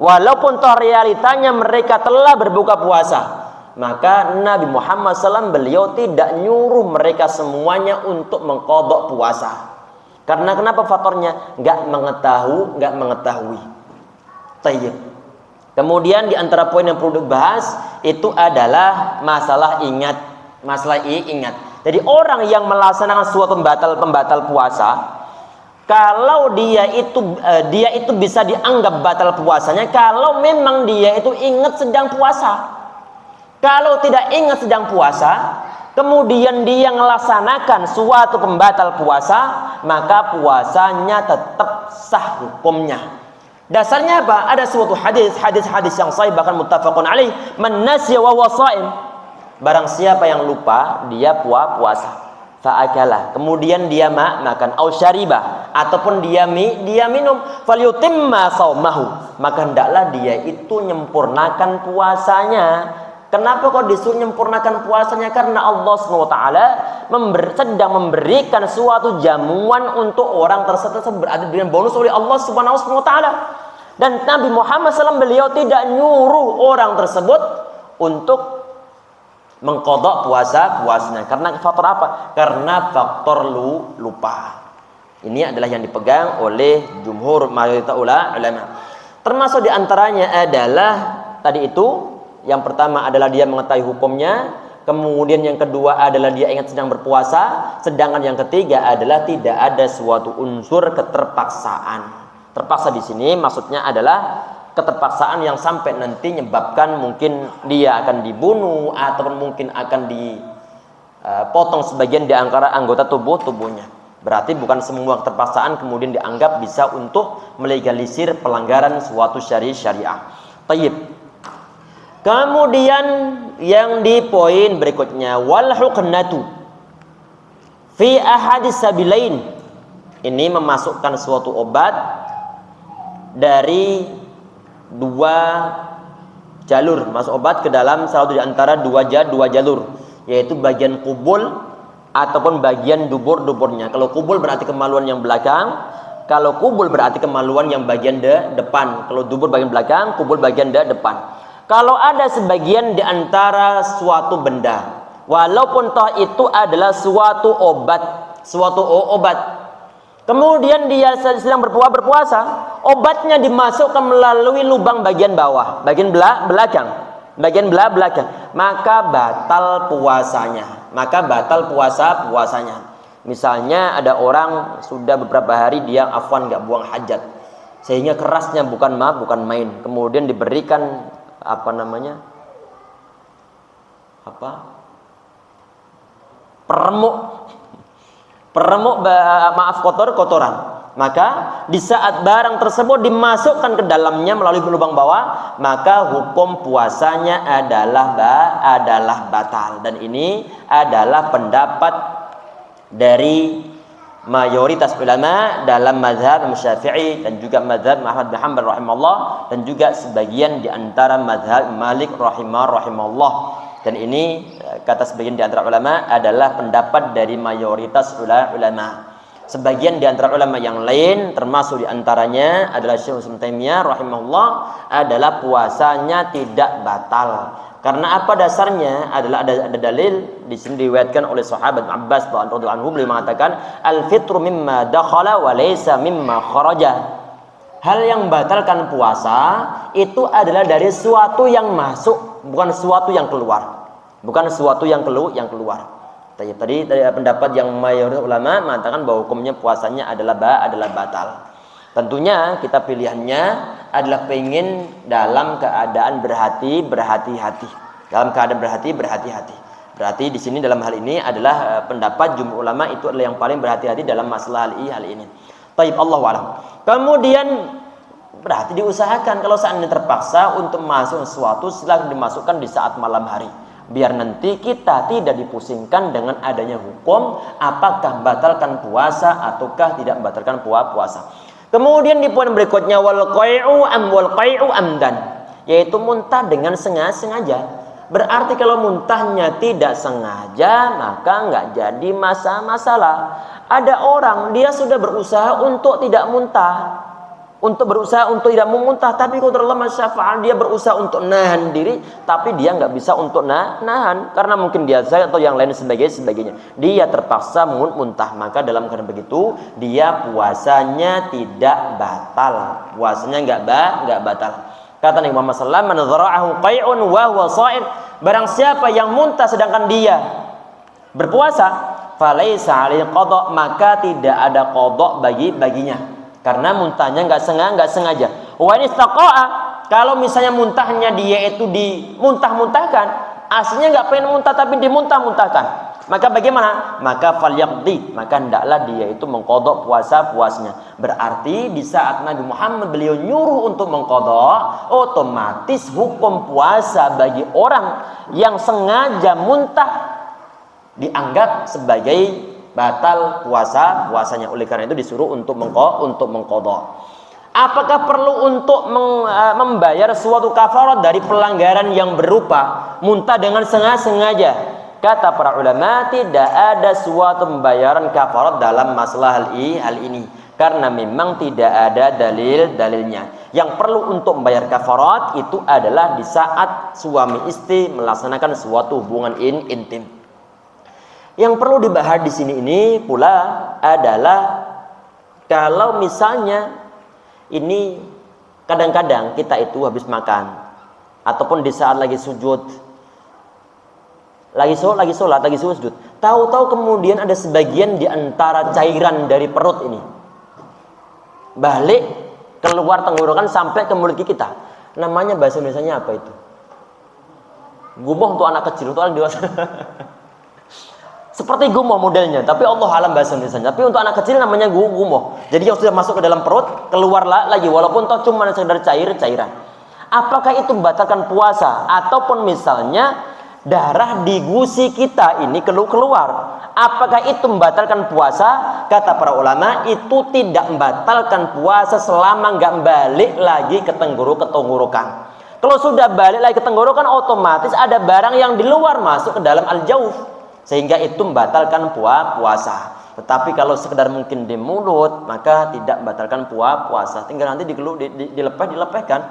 walaupun toh realitanya mereka telah berbuka puasa, maka Nabi Muhammad SAW beliau tidak nyuruh mereka semuanya untuk mengqadha puasa. Karena kenapa? Faktornya nggak mengetahui. Tayyib. Kemudian di antara poin yang perlu dibahas itu adalah masalah ingat. Jadi orang yang melaksanakan suatu pembatal puasa, kalau dia itu bisa dianggap batal puasanya kalau memang dia itu ingat sedang puasa. Kalau tidak ingat sedang puasa, kemudian dia melaksanakan suatu pembatal puasa, maka puasanya tetap sah hukumnya. Dasarnya apa? Ada suatu hadis yang sahih bahkan muttafaqun alaih, man nasiya wa huwa shaim. Barang siapa yang lupa, dia puasa. Fa'akala, kemudian dia makan, au syariba, ataupun dia minum, falyutimma saumahu, maka hendaklah dia itu menyempurnakan puasanya. Kenapa kok disuruh menyempurnakan puasanya? Karena Allah SWT sedang memberikan suatu jamuan untuk orang tersebut, berarti dengan bonus oleh Allah SWT. Dan Nabi Muhammad SAW beliau tidak nyuruh orang tersebut untuk mengqadha puasanya. Karena faktor apa? Karena faktor lupa. Ini adalah yang dipegang oleh jumhur mayoritas ulama. Termasuk diantaranya adalah tadi itu, yang pertama adalah dia mengetahui hukumnya, kemudian yang kedua adalah dia ingat sedang berpuasa, sedangkan yang ketiga adalah tidak ada suatu unsur keterpaksaan. Terpaksa di sini maksudnya adalah keterpaksaan yang sampai nanti menyebabkan mungkin dia akan dibunuh ataupun mungkin akan dipotong sebagian di antara anggota tubuhnya. Berarti bukan semua keterpaksaan kemudian dianggap bisa untuk melegalisir pelanggaran suatu syariah. Tayyib. Kemudian yang di poin berikutnya, wal huknatu fi ahadis sabilain. Ini memasukkan suatu obat dari dua jalur, masuk obat ke dalam salah satu di antara dua jalur, yaitu bagian kubul ataupun bagian dubur-duburnya. Kalau kubul berarti kemaluan yang belakang, kalau kubul berarti kemaluan yang bagian depan. Kalau dubur bagian belakang, kubul bagian depan. Kalau ada sebagian di antara suatu benda, walaupun toh itu adalah suatu obat, kemudian dia sedang berpuasa, obatnya dimasukkan melalui lubang bagian bawah, bagian belakang, maka batal puasanya. Misalnya ada orang sudah beberapa hari dia nggak buang hajat, sehingga kerasnya bukan main, kemudian diberikan kotoran. Maka di saat barang tersebut dimasukkan ke dalamnya melalui lubang bawah, maka hukum puasanya adalah batal. Dan ini adalah pendapat dari mayoritas ulama dalam mazhab Syafi'i dan juga mazhab Ahmad bin Hanbal rahimahullah, dan juga sebagian di antara mazhab Malik rahimahullah. Dan ini kata sebagian di antara ulama adalah pendapat dari mayoritas ulama. Sebagian di antara ulama yang lain termasuk di antaranya adalah Syekh Ibnu Taimiyah rahimahullah adalah puasanya tidak batal. Karena apa dasarnya? Adalah ada dalil di sini diriwayatkan oleh sahabat Abbas radhiyallahu anhu, beliau mengatakan al-fitru mimma dakhala wa laysa mimma kharaja. Hal yang membatalkan puasa itu adalah dari sesuatu yang masuk, bukan sesuatu yang keluar. Tadi pendapat yang mayoritas ulama mengatakan bahwa hukumnya puasanya adalah batal. Tentunya kita pilihannya adalah pengen dalam keadaan berhati-hati. Berarti di sini dalam hal ini adalah pendapat jumhur ulama itu adalah yang paling berhati-hati dalam masalah hal ini. Taib, Allahu a'lam. Kemudian berarti diusahakan kalau seandainya terpaksa untuk masuk sesuatu, silakan dimasukkan di saat malam hari. Biar nanti kita tidak dipusingkan dengan adanya hukum apakah membatalkan puasa ataukah tidak membatalkan puasa. Kemudian di poin berikutnya wal qai'u amdan, yaitu muntah dengan sengaja. Berarti kalau muntahnya tidak sengaja maka nggak jadi masalah. Ada orang dia sudah berusaha untuk tidak muntah, tidak memuntah, tapi kalau Allah masyafa'al dia berusaha untuk nahan diri, tapi dia nggak bisa untuk nahan karena mungkin dia sakit atau yang lain sebagainya. Dia terpaksa muntah, maka dalam keadaan begitu dia puasanya tidak batal, nggak batal. Kata Nabi Muhammad SAW, man dzara'ahu qai'un wa huwa sha'im, barang siapa yang muntah sedangkan dia berpuasa, falaisa 'alaihi qada, maka tidak ada qada baginya. Karena muntahnya nggak sengaja. Wa istaqa'a, kalau misalnya muntahnya dia itu dimuntah-muntahkan, aslinya nggak pengen muntah tapi dimuntah-muntahkan, Maka bagaimana? Maka falyaqdi, maka hendaklah dia itu mengqadha puasanya. Berarti di saat Nabi Muhammad beliau nyuruh untuk mengqadha, otomatis hukum puasa bagi orang yang sengaja muntah dianggap sebagai batal puasanya. Oleh karena itu disuruh untuk mengqadha. Apakah perlu untuk membayar suatu kafarat dari pelanggaran yang berupa muntah dengan sengaja? Kata para ulama, tidak ada suatu pembayaran kafarat dalam masalah hal ini, karena memang tidak ada dalilnya. Yang perlu untuk membayar kafarat itu adalah di saat suami istri melaksanakan suatu hubungan intim. Yang perlu dibahas di sini ini pula adalah kalau misalnya ini kadang-kadang kita itu habis makan ataupun di saat lagi sujud, lagi sholat, lagi sujud, tahu-tahu kemudian ada sebagian di antara cairan dari perut ini balik keluar tenggorokan sampai ke mulut kita. Namanya bahasa Indonesianya apa itu? Gumoh untuk anak kecil, untuk orang dewasa. Seperti gumoh modelnya, tapi Allah alam bahasa Indonesianya. Tapi untuk anak kecil namanya gumoh. Jadi yang sudah masuk ke dalam perut, keluar lagi, walaupun toh cuma sekedar cairan. Apakah itu membatalkan puasa? Ataupun misalnya darah di gusi kita ini keluar, apakah itu membatalkan puasa? Kata para ulama, itu tidak membatalkan puasa selama nggak balik lagi ke tenggorokan. Kalau sudah balik lagi ke tenggorokan, otomatis ada barang yang di luar masuk ke dalam al-jauf, sehingga itu membatalkan puasa. Tetapi kalau sekedar mungkin di mulut, maka tidak membatalkan puasa. Tinggal nanti dilepehkan.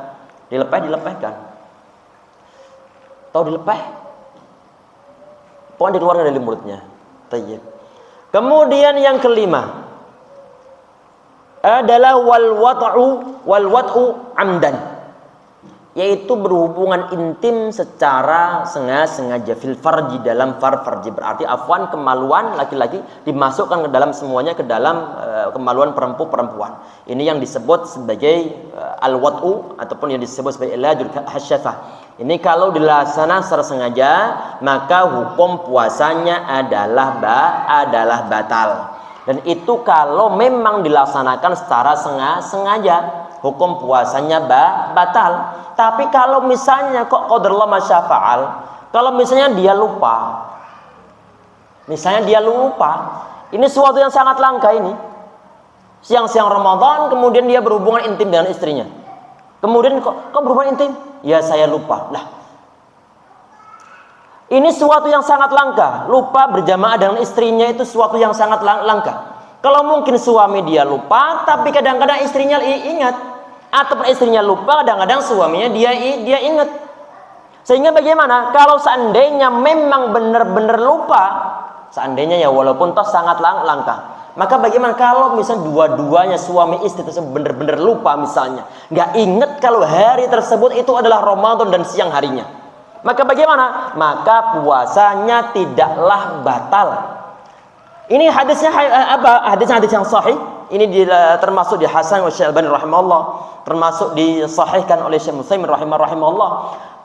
Tahu dilepeh? Pokoknya dikeluarkan dari mulutnya. Tayyib. Kemudian yang kelima adalah wal wat'u amdan, yaitu berhubungan intim secara sengaja fil farji, dalam farji, berarti afwan, kemaluan laki-laki dimasukkan ke dalam semuanya, ke dalam kemaluan perempuan. Ini yang disebut sebagai al wat'u ataupun yang disebut sebagai ilajul hasyafah. Ini kalau dilaksanakan secara sengaja, maka hukum puasanya adalah batal. Dan itu kalau memang dilaksanakan secara sengaja, hukum puasanya batal. Tapi kalau misalnya kok qadarullah masyafa'al, kalau misalnya dia lupa. Ini sesuatu yang sangat langka ini. Siang-siang Ramadan kemudian dia berhubungan intim dengan istrinya. Kemudian kok berhubungan intim? Ya saya lupa. Lah, ini sesuatu yang sangat langka. Lupa berjamaah dengan istrinya itu sesuatu yang sangat langka. Kalau mungkin suami dia lupa, tapi kadang-kadang istrinya ingat, atau istrinya lupa, kadang-kadang suaminya dia ingat. Sehingga bagaimana? Kalau seandainya memang benar-benar lupa, seandainya ya walaupun toh sangat langka, maka bagaimana kalau misalnya dua-duanya suami istri tersebut benar-benar lupa, misalnya nggak ingat kalau hari tersebut itu adalah Ramadan dan siang harinya, maka bagaimana? Maka puasanya tidaklah batal. Ini hadisnya apa? Hadis yang sahih. Ini termasuk di Hasan wa Syekh Albani rahimahullah, termasuk disahihkan oleh Syekh Utsaimin rahimahullah.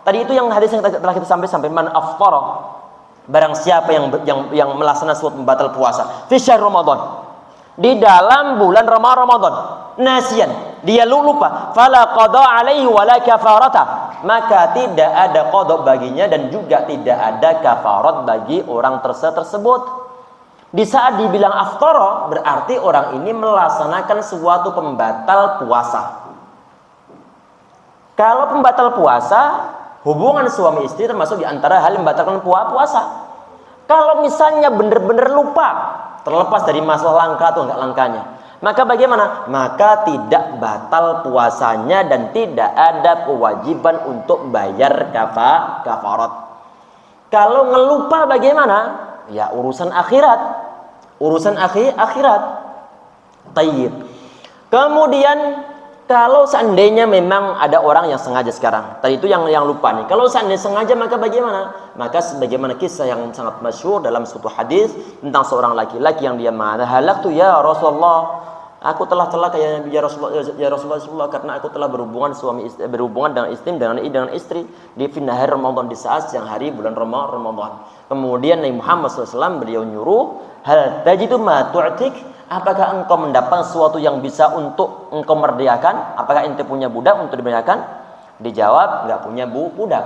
Tadi itu yang hadis yang telah kita sampai man aftara, barang siapa yang melaksanakan suatu pembatal puasa fi syahr Ramadan, di dalam bulan Ramadan, nasian, dia lupa, fala qada alaihi wala kafarata, maka tidak ada qada baginya dan juga tidak ada kafarat bagi orang tersebut. Di saat dibilang aftara, berarti orang ini melaksanakan suatu pembatal puasa. Kalau pembatal puasa, hubungan suami istri termasuk di antara hal yang membatalkan puasa. Kalau misalnya benar-benar lupa, terlepas dari masalah langka atau enggak langkanya, maka bagaimana? Maka tidak batal puasanya dan tidak ada kewajiban untuk bayar kafarat. Kalau ngelupa bagaimana? Ya urusan akhirat. Tayyib. Kemudian kalau seandainya memang ada orang yang sengaja sekarang, tadi itu yang lupa nih. Kalau seandainya sengaja, maka bagaimana? Maka sebagaimana kisah yang sangat masyhur dalam suatu hadis tentang seorang laki-laki yang dia mengatakan, "Halaktu ya Rasulullah, Aku telah celaka ya Rasulullah karena aku telah berhubungan dengan istri di nahar Ramadan, di saat siang hari bulan Ramadan. Kemudian Nabi Muhammad SAW beliau nyuruh, hal tajidu ma tu'tik, apakah engkau mendapat sesuatu yang bisa untuk engkau merdekakan? Apakah ente punya budak untuk dimerdekakan? Dijawab, enggak punya budak.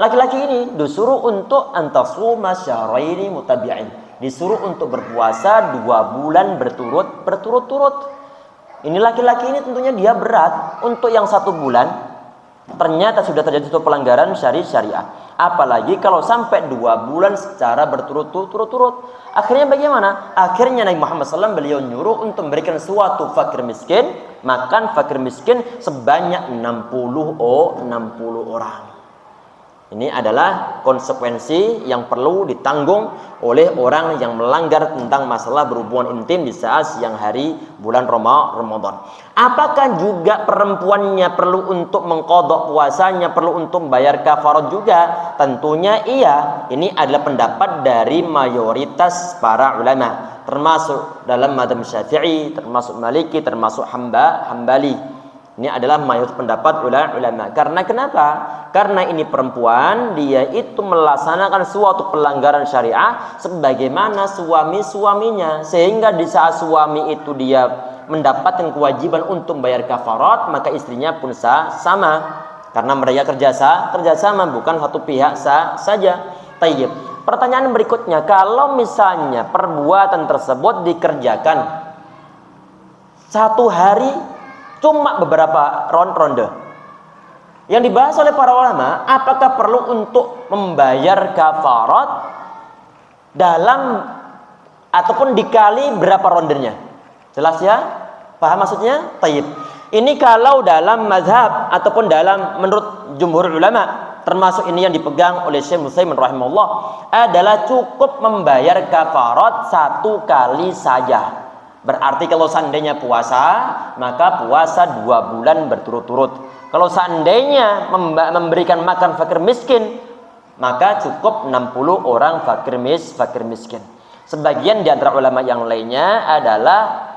Laki-laki ini disuruh untuk antasuma syahraini mutabi'in, disuruh untuk berpuasa 2 bulan berturut-turut. Ini laki-laki ini tentunya dia berat. Untuk yang 1 bulan ternyata sudah terjadi suatu pelanggaran syariah. Apalagi kalau sampai 2 bulan secara berturut-turut. Akhirnya bagaimana? Akhirnya Nabi Muhammad SAW beliau nyuruh untuk memberikan suatu fakir miskin, makan fakir miskin sebanyak 60 orang. Ini adalah konsekuensi yang perlu ditanggung oleh orang yang melanggar tentang masalah berhubungan intim di saat siang hari bulan Ramadan. Apakah juga perempuannya perlu untuk mengqadha puasanya, perlu untuk membayar kafarat juga? Tentunya iya. Ini adalah pendapat dari mayoritas para ulama, termasuk dalam mazhab Syafi'i, termasuk Maliki, termasuk Hambali. Ini adalah mayoritas pendapat ulama. Karena kenapa? Karena ini perempuan, dia itu melaksanakan suatu pelanggaran syariah sebagaimana suaminya. Sehingga di saat suami itu dia mendapatkan kewajiban untuk bayar kafarat, maka istrinya pun sama. Karena mereka kerjasama, bukan satu pihak saja. Tayyib. Pertanyaan berikutnya, kalau misalnya perbuatan tersebut dikerjakan 1 hari cuma beberapa ronde. Yang dibahas oleh para ulama, apakah perlu untuk membayar kafarat dalam ataupun dikali berapa rondenya? Jelas ya? Paham maksudnya? Tayyib. Ini kalau dalam mazhab ataupun menurut jumhur ulama, termasuk ini yang dipegang oleh Syekh Utsaimin rahimahullah, adalah cukup membayar kafarat 1 kali saja. Berarti kalau seandainya puasa, maka puasa 2 bulan berturut-turut. Kalau seandainya memberikan makan fakir miskin, maka cukup 60 orang fakir miskin. Sebagian di antara ulama yang lainnya adalah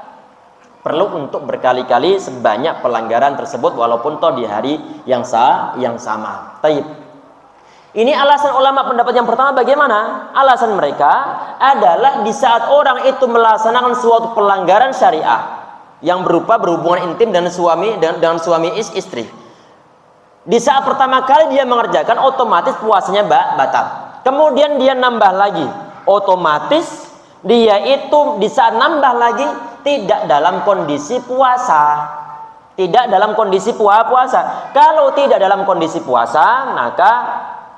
perlu untuk berkali-kali sebanyak pelanggaran tersebut walaupun toh di hari yang sama. Taib. Ini alasan ulama pendapat yang pertama bagaimana? Alasan mereka adalah di saat orang itu melaksanakan suatu pelanggaran syariah yang berupa berhubungan intim dengan suami istri. Di saat pertama kali dia mengerjakan, otomatis puasanya batal. Kemudian dia nambah lagi, otomatis dia itu di saat nambah lagi tidak dalam kondisi puasa. Tidak dalam kondisi puasa. Kalau tidak dalam kondisi puasa, maka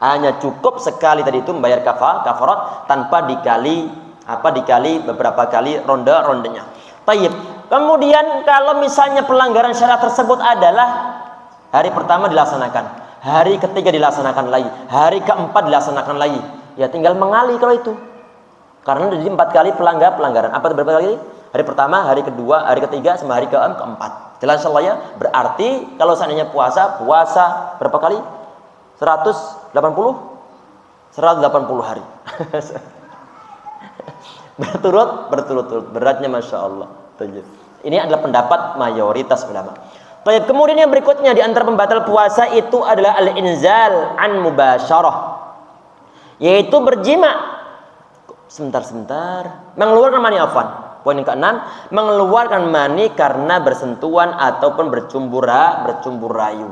hanya cukup sekali tadi itu membayar kafarat tanpa dikali beberapa kali rondenya. Tayyib. Kemudian kalau misalnya pelanggaran syariat tersebut adalah hari pertama dilaksanakan, hari ketiga dilaksanakan lagi, hari keempat dilaksanakan lagi, ya tinggal mengali kalau itu. Karena jadi 4 kali pelanggaran. Apa berapa kali? Hari pertama, hari kedua, hari ketiga, sama hari keempat. Jelas insyaallah ya. Berarti kalau seandainya puasa berapa kali? 180 hari. berturut-turut. Beratnya Masya Allah. Ini adalah pendapat mayoritas ulama. Baik, kemudian yang berikutnya di antara pembatal puasa itu adalah al-inzal an mubasyarah, yaitu berjima. Sebentar. Mengeluarkan mani afwan. Poin yang ke-6, mengeluarkan mani karena bersentuhan ataupun bercumbur rayu.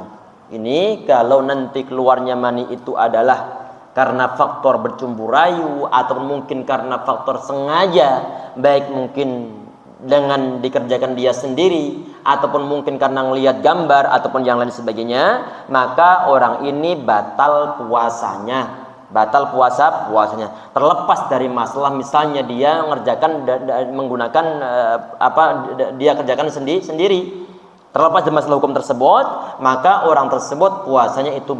Ini kalau nanti keluarnya mani itu adalah karena faktor bercumbur rayu ataupun mungkin karena faktor sengaja, baik mungkin dengan dikerjakan dia sendiri ataupun mungkin karena melihat gambar ataupun yang lain sebagainya, maka orang ini batal puasanya. Terlepas dari masalah misalnya dia mengerjakan menggunakan dia kerjakan sendiri. Terlepas dari masalah hukum tersebut, maka orang tersebut puasanya itu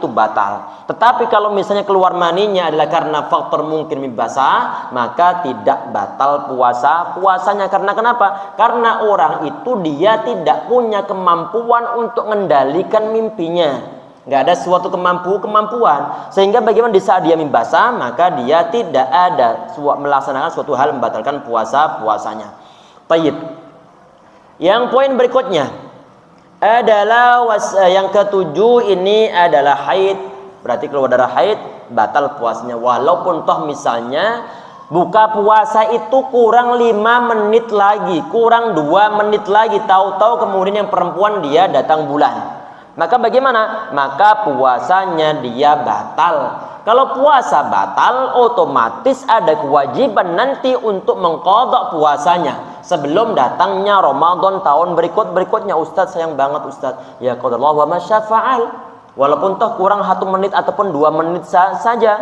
batal. Tetapi kalau misalnya keluar maninya adalah karena faktor mungkin basah, maka tidak batal puasanya. Karena kenapa? Karena orang itu dia tidak punya kemampuan untuk mengendalikan mimpinya. Nggak ada suatu kemampuan. Sehingga bagaimana di saat dia mimpi basah, maka dia tidak ada melaksanakan suatu hal membatalkan puasanya. Tayyib. Yang poin berikutnya adalah yang ketujuh ini adalah haid. Berarti keluar darah haid batal puasanya. Walaupun toh misalnya buka puasa itu kurang 5 menit lagi, kurang 2 menit lagi, tahu-tahu kemudian yang perempuan dia datang bulan. Maka bagaimana? Maka puasanya dia batal. Kalau puasa batal, otomatis ada kewajiban nanti untuk mengqadha puasanya sebelum datangnya Ramadan tahun berikutnya. Ustaz, sayang banget Ustaz. Ya qadarullah wa ma syafa'al. Walaupun toh kurang 1 menit ataupun 2 menit saja.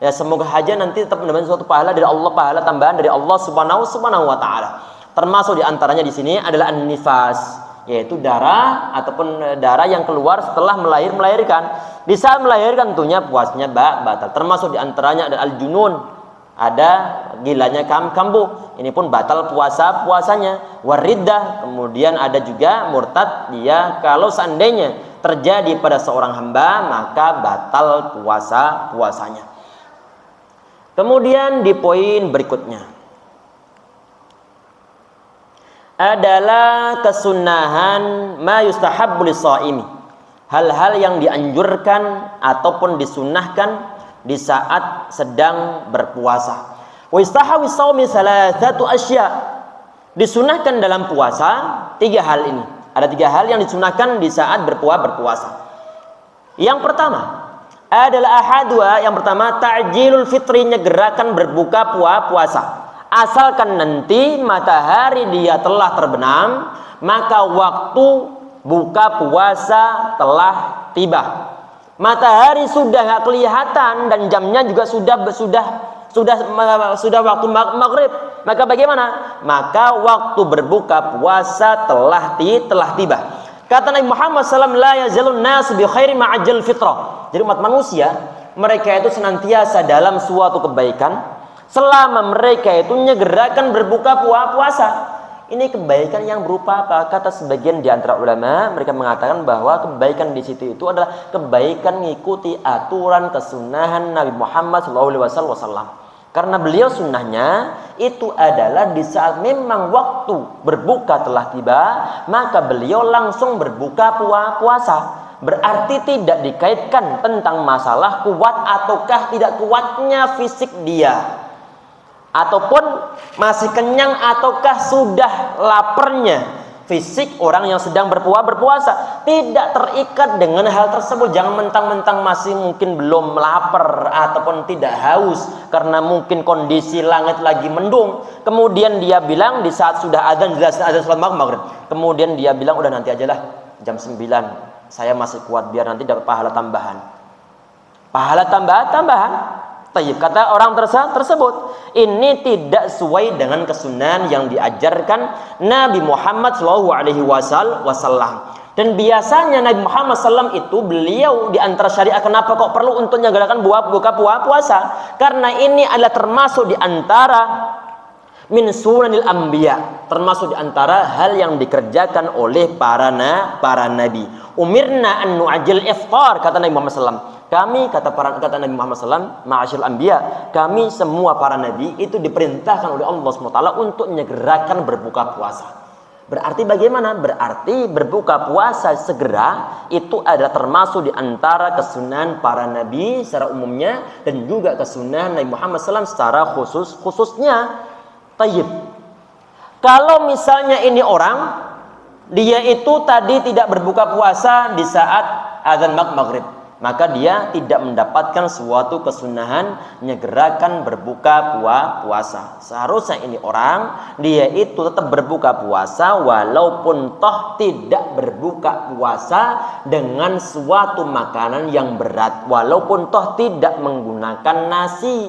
Ya semoga saja nanti tetap mendapatkan suatu pahala dari Allah, pahala tambahan dari Allah Subhanahu wa taala. Termasuk di antaranya di sini adalah an-nifas, yaitu darah ataupun darah yang keluar setelah melahirkan. Di saat melahirkan tentunya puasanya batal. Termasuk di antaranya ada al-junun, ada gilanya kambuh. Ini pun batal puasanya. Wariddah, kemudian ada juga murtad, dia kalau seandainya terjadi pada seorang hamba maka batal puasanya. Kemudian di poin berikutnya adalah kesunahan ma yustahabbu lis-shaimi. Hal-hal yang dianjurkan ataupun disunnahkan di saat sedang berpuasa. Wa istahawi shaumi salasatu asya. Disunahkan dalam puasa 3 hal ini. Ada 3 hal yang disunahkan di saat berpuasa. Yang pertama adalah yang pertama ta'jilul fitri, nyegerakan berbuka puasa. Asalkan nanti matahari dia telah terbenam, maka waktu buka puasa telah tiba. Matahari sudah nggak kelihatan dan jamnya juga sudah waktu maghrib. Maka bagaimana? Maka waktu berbuka puasa telah tiba. Kata Nabi Muhammad SAW, la yazalun nas bi khairi ma'ajjal fitrah. Jadi umat manusia, mereka itu senantiasa dalam suatu kebaikan selama mereka itu nyegerakan berbuka puasa. Ini kebaikan yang berupa apa? Kata sebagian di antara ulama, mereka mengatakan bahwa kebaikan di situ itu adalah kebaikan mengikuti aturan kesunahan Nabi Muhammad SAW. Karena beliau sunnahnya itu adalah di saat memang waktu berbuka telah tiba, maka beliau langsung berbuka puasa. Berarti tidak dikaitkan tentang masalah kuat ataukah tidak kuatnya fisik dia, ataupun masih kenyang ataukah sudah laparnya fisik orang yang sedang berpuasa. Tidak terikat dengan hal tersebut. Jangan mentang-mentang masih mungkin belum lapar ataupun tidak haus karena mungkin kondisi langit lagi mendung, kemudian dia bilang di saat sudah adzan, jelas adzan salat maghrib, kemudian dia bilang udah nanti ajalah jam 9 saya masih kuat biar nanti dapat pahala tambahan. Tayyib, kata orang tersebut, ini tidak sesuai dengan kesunahan yang diajarkan Nabi Muhammad SAW. Dan biasanya Nabi Muhammad SAW itu beliau di antara syariat, kenapa kok perlu untuk menyegerakan buka puasa? Karena ini adalah termasuk di antara min sunanil anbiya, termasuk di antara hal yang dikerjakan oleh para nabi. Umirna an nu'ajjil iftar, kata Nabi Muhammad SAW. Kami, kata Nabi Muhammad SAW, ma'asyil anbiya, kami semua para nabi itu diperintahkan oleh Allah SWT untuk menyegerakan berbuka puasa. Berarti bagaimana? Berarti berbuka puasa segera itu adalah termasuk di antara kesunahan para nabi secara umumnya dan juga kesunahan Nabi Muhammad SAW secara khususnya. Tayyib. Kalau misalnya ini orang, dia itu tadi tidak berbuka puasa di saat azan maghrib, maka dia tidak mendapatkan suatu kesunahan menyegerakan berbuka puasa. Seharusnya ini orang, dia itu tetap berbuka puasa walaupun toh tidak berbuka puasa dengan suatu makanan yang berat, walaupun toh tidak menggunakan nasi.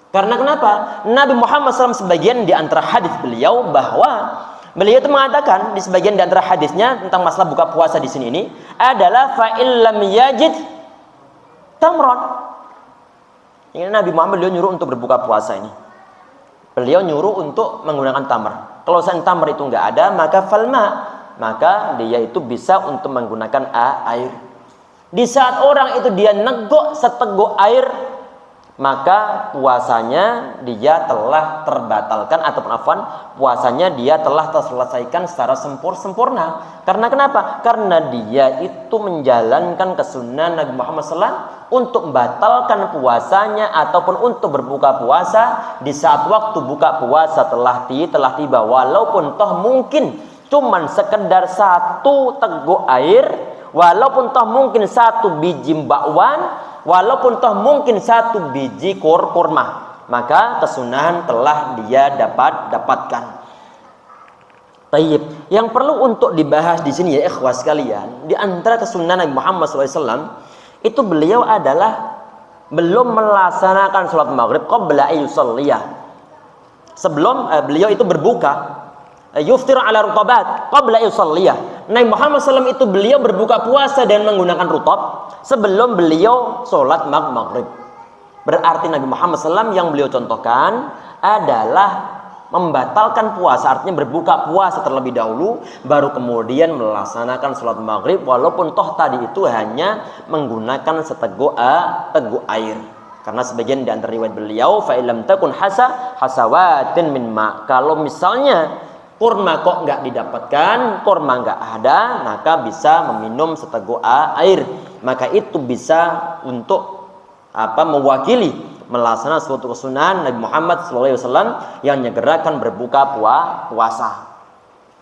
Karena kenapa? Nabi Muhammad SAW sebagian di antara hadis beliau bahwa beliau itu mengatakan di sebagian di antara hadisnya tentang masalah buka puasa di sini ini adalah fa'il lam yajid tamron. Ini Nabi Muhammad beliau nyuruh untuk berbuka puasa ini. Beliau nyuruh untuk menggunakan tamar. Kalau tamar itu enggak ada, maka falma, maka dia itu bisa untuk menggunakan air. Di saat orang itu dia negok seteguk air, maka puasanya dia telah terbatalkan, ataupun afwan, puasanya dia telah terselesaikan secara sempurna. Karena kenapa? Karena dia itu menjalankan kesunahan Nabi Muhammad SAW untuk membatalkan puasanya ataupun untuk berbuka puasa di saat waktu buka puasa telah tiba, walaupun toh mungkin cuman sekedar satu teguk air, walaupun toh mungkin satu biji bakwan, walaupun toh mungkin satu biji kurma, maka kesunahan telah dia dapatkan. Tayyib. Yang perlu untuk dibahas di sini ya ikhwas sekalian, di antara kesunahan Nabi Muhammad SAW itu beliau adalah belum melaksanakan sholat maghrib qabla ayyusalliyah. Sebelum beliau itu berbuka, yuftir ala rutabat qabla ayyusalliyah. Nabi Muhammad SAW itu beliau berbuka puasa dan menggunakan rutab sebelum beliau sholat maghrib. Berarti Nabi Muhammad SAW yang beliau contohkan adalah membatalkan puasa, artinya berbuka puasa terlebih dahulu, baru kemudian melaksanakan sholat maghrib, walaupun toh tadi itu hanya menggunakan seteguk air. Karena sebagian di antara riwayat beliau, fa illam takun hasawatin min ma, kalau misalnya kurma kok nggak didapatkan, kurma nggak ada, maka bisa meminum seteguk air. Maka itu bisa untuk mewakili melaksanakan suatu kesunahan Nabi Muhammad SAW yang menyegerakan berbuka puasa.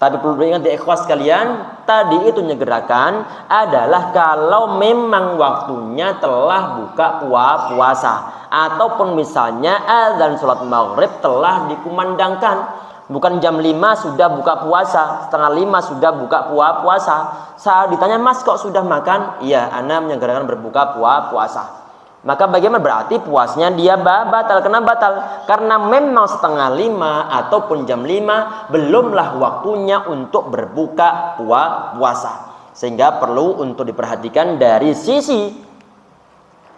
Tapi perlu diingat di ikhwas sekalian, tadi itu menyegerakan adalah kalau memang waktunya telah buka puasa, ataupun misalnya azan sholat maghrib telah dikumandangkan, bukan jam 5 sudah buka puasa, setengah 5 sudah buka puasa. Saat ditanya, mas kok sudah makan? Iya, ana menyegerakan berbuka puasa. Maka bagaimana? Berarti puasnya dia batal. Kenapa batal? Karena memang setengah 5 ataupun jam 5 belumlah waktunya untuk berbuka puasa. Sehingga perlu untuk diperhatikan dari sisi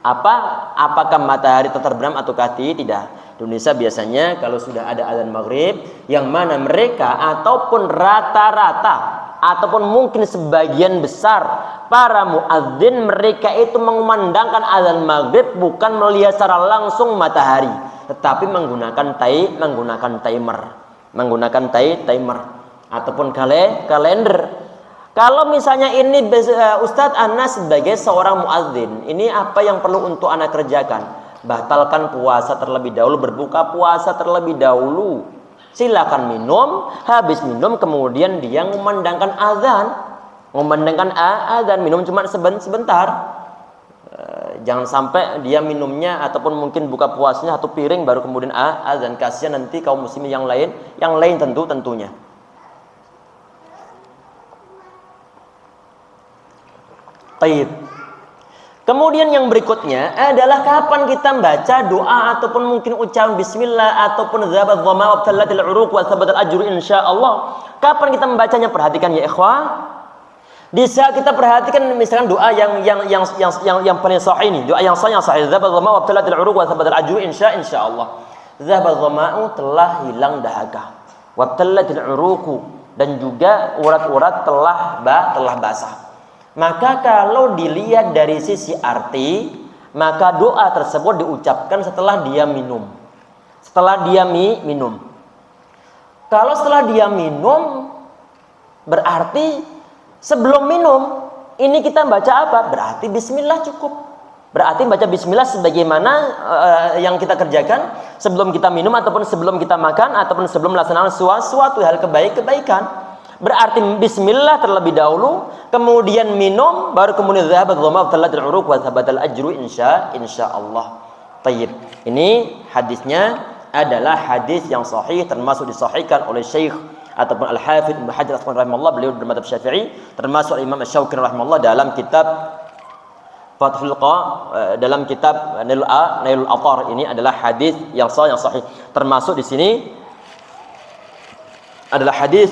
apakah matahari tetap terbenam ataukah tidak. Di Indonesia biasanya kalau sudah ada azan maghrib, yang mana mereka ataupun rata-rata ataupun mungkin sebagian besar para muadzin, mereka itu mengumandangkan azan maghrib bukan melihat secara langsung matahari, tetapi menggunakan timer ataupun kalender. Kalau misalnya ini Ustadz Anas sebagai seorang muadzin, ini apa yang perlu untuk Anda kerjakan? Batalkan puasa terlebih dahulu, berbuka puasa terlebih dahulu. Silakan minum, habis minum kemudian dia mengumandangkan azan, minum cuma sebentar. Jangan sampai dia minumnya ataupun mungkin buka puasanya satu piring baru kemudian azan, kasihan nanti kaum muslimin yang lain tentunya. Taib. Kemudian yang berikutnya adalah kapan kita membaca doa ataupun mungkin ucapan bismillah ataupun zabat dhama wa tallatil uruq wa thabatal ajru insyaallah. Kapan kita membacanya? Perhatikan ya ikhwah. Di saat kita perhatikan misalkan doa yang paling sahih ini, doa yang sahih zabat dhama wa tallatil uruq wa thabatal ajru insyaallah. Zabat dhama telah hilang dahaga. Wa tallatil uruq, dan juga urat-urat telah basah. Maka kalau dilihat dari sisi arti, maka doa tersebut diucapkan setelah dia minum. Kalau setelah dia minum, berarti sebelum minum, ini kita baca apa? Berarti bismillah cukup. Berarti baca bismillah sebagaimana yang kita kerjakan sebelum kita minum ataupun sebelum kita makan ataupun sebelum melaksanakan suatu hal kebaikan. Berarti bismillah terlebih dahulu, kemudian minum, baru kemudian zahabat dhama wa tallatil uruq wa thabatal ajru insyaallah. Tayyib. Ini hadisnya adalah hadis yang sahih, termasuk disahihkan oleh Syekh ataupun Al-Hafidz Ibnu Hajar rahimahullah, beliau bermadzhab Syafi'i, termasuk Imam Asy-Syaukani rahimahullah dalam kitab Fathul dalam kitab Nailul Athar. Ini adalah hadis yang sahih. Termasuk di sini adalah hadis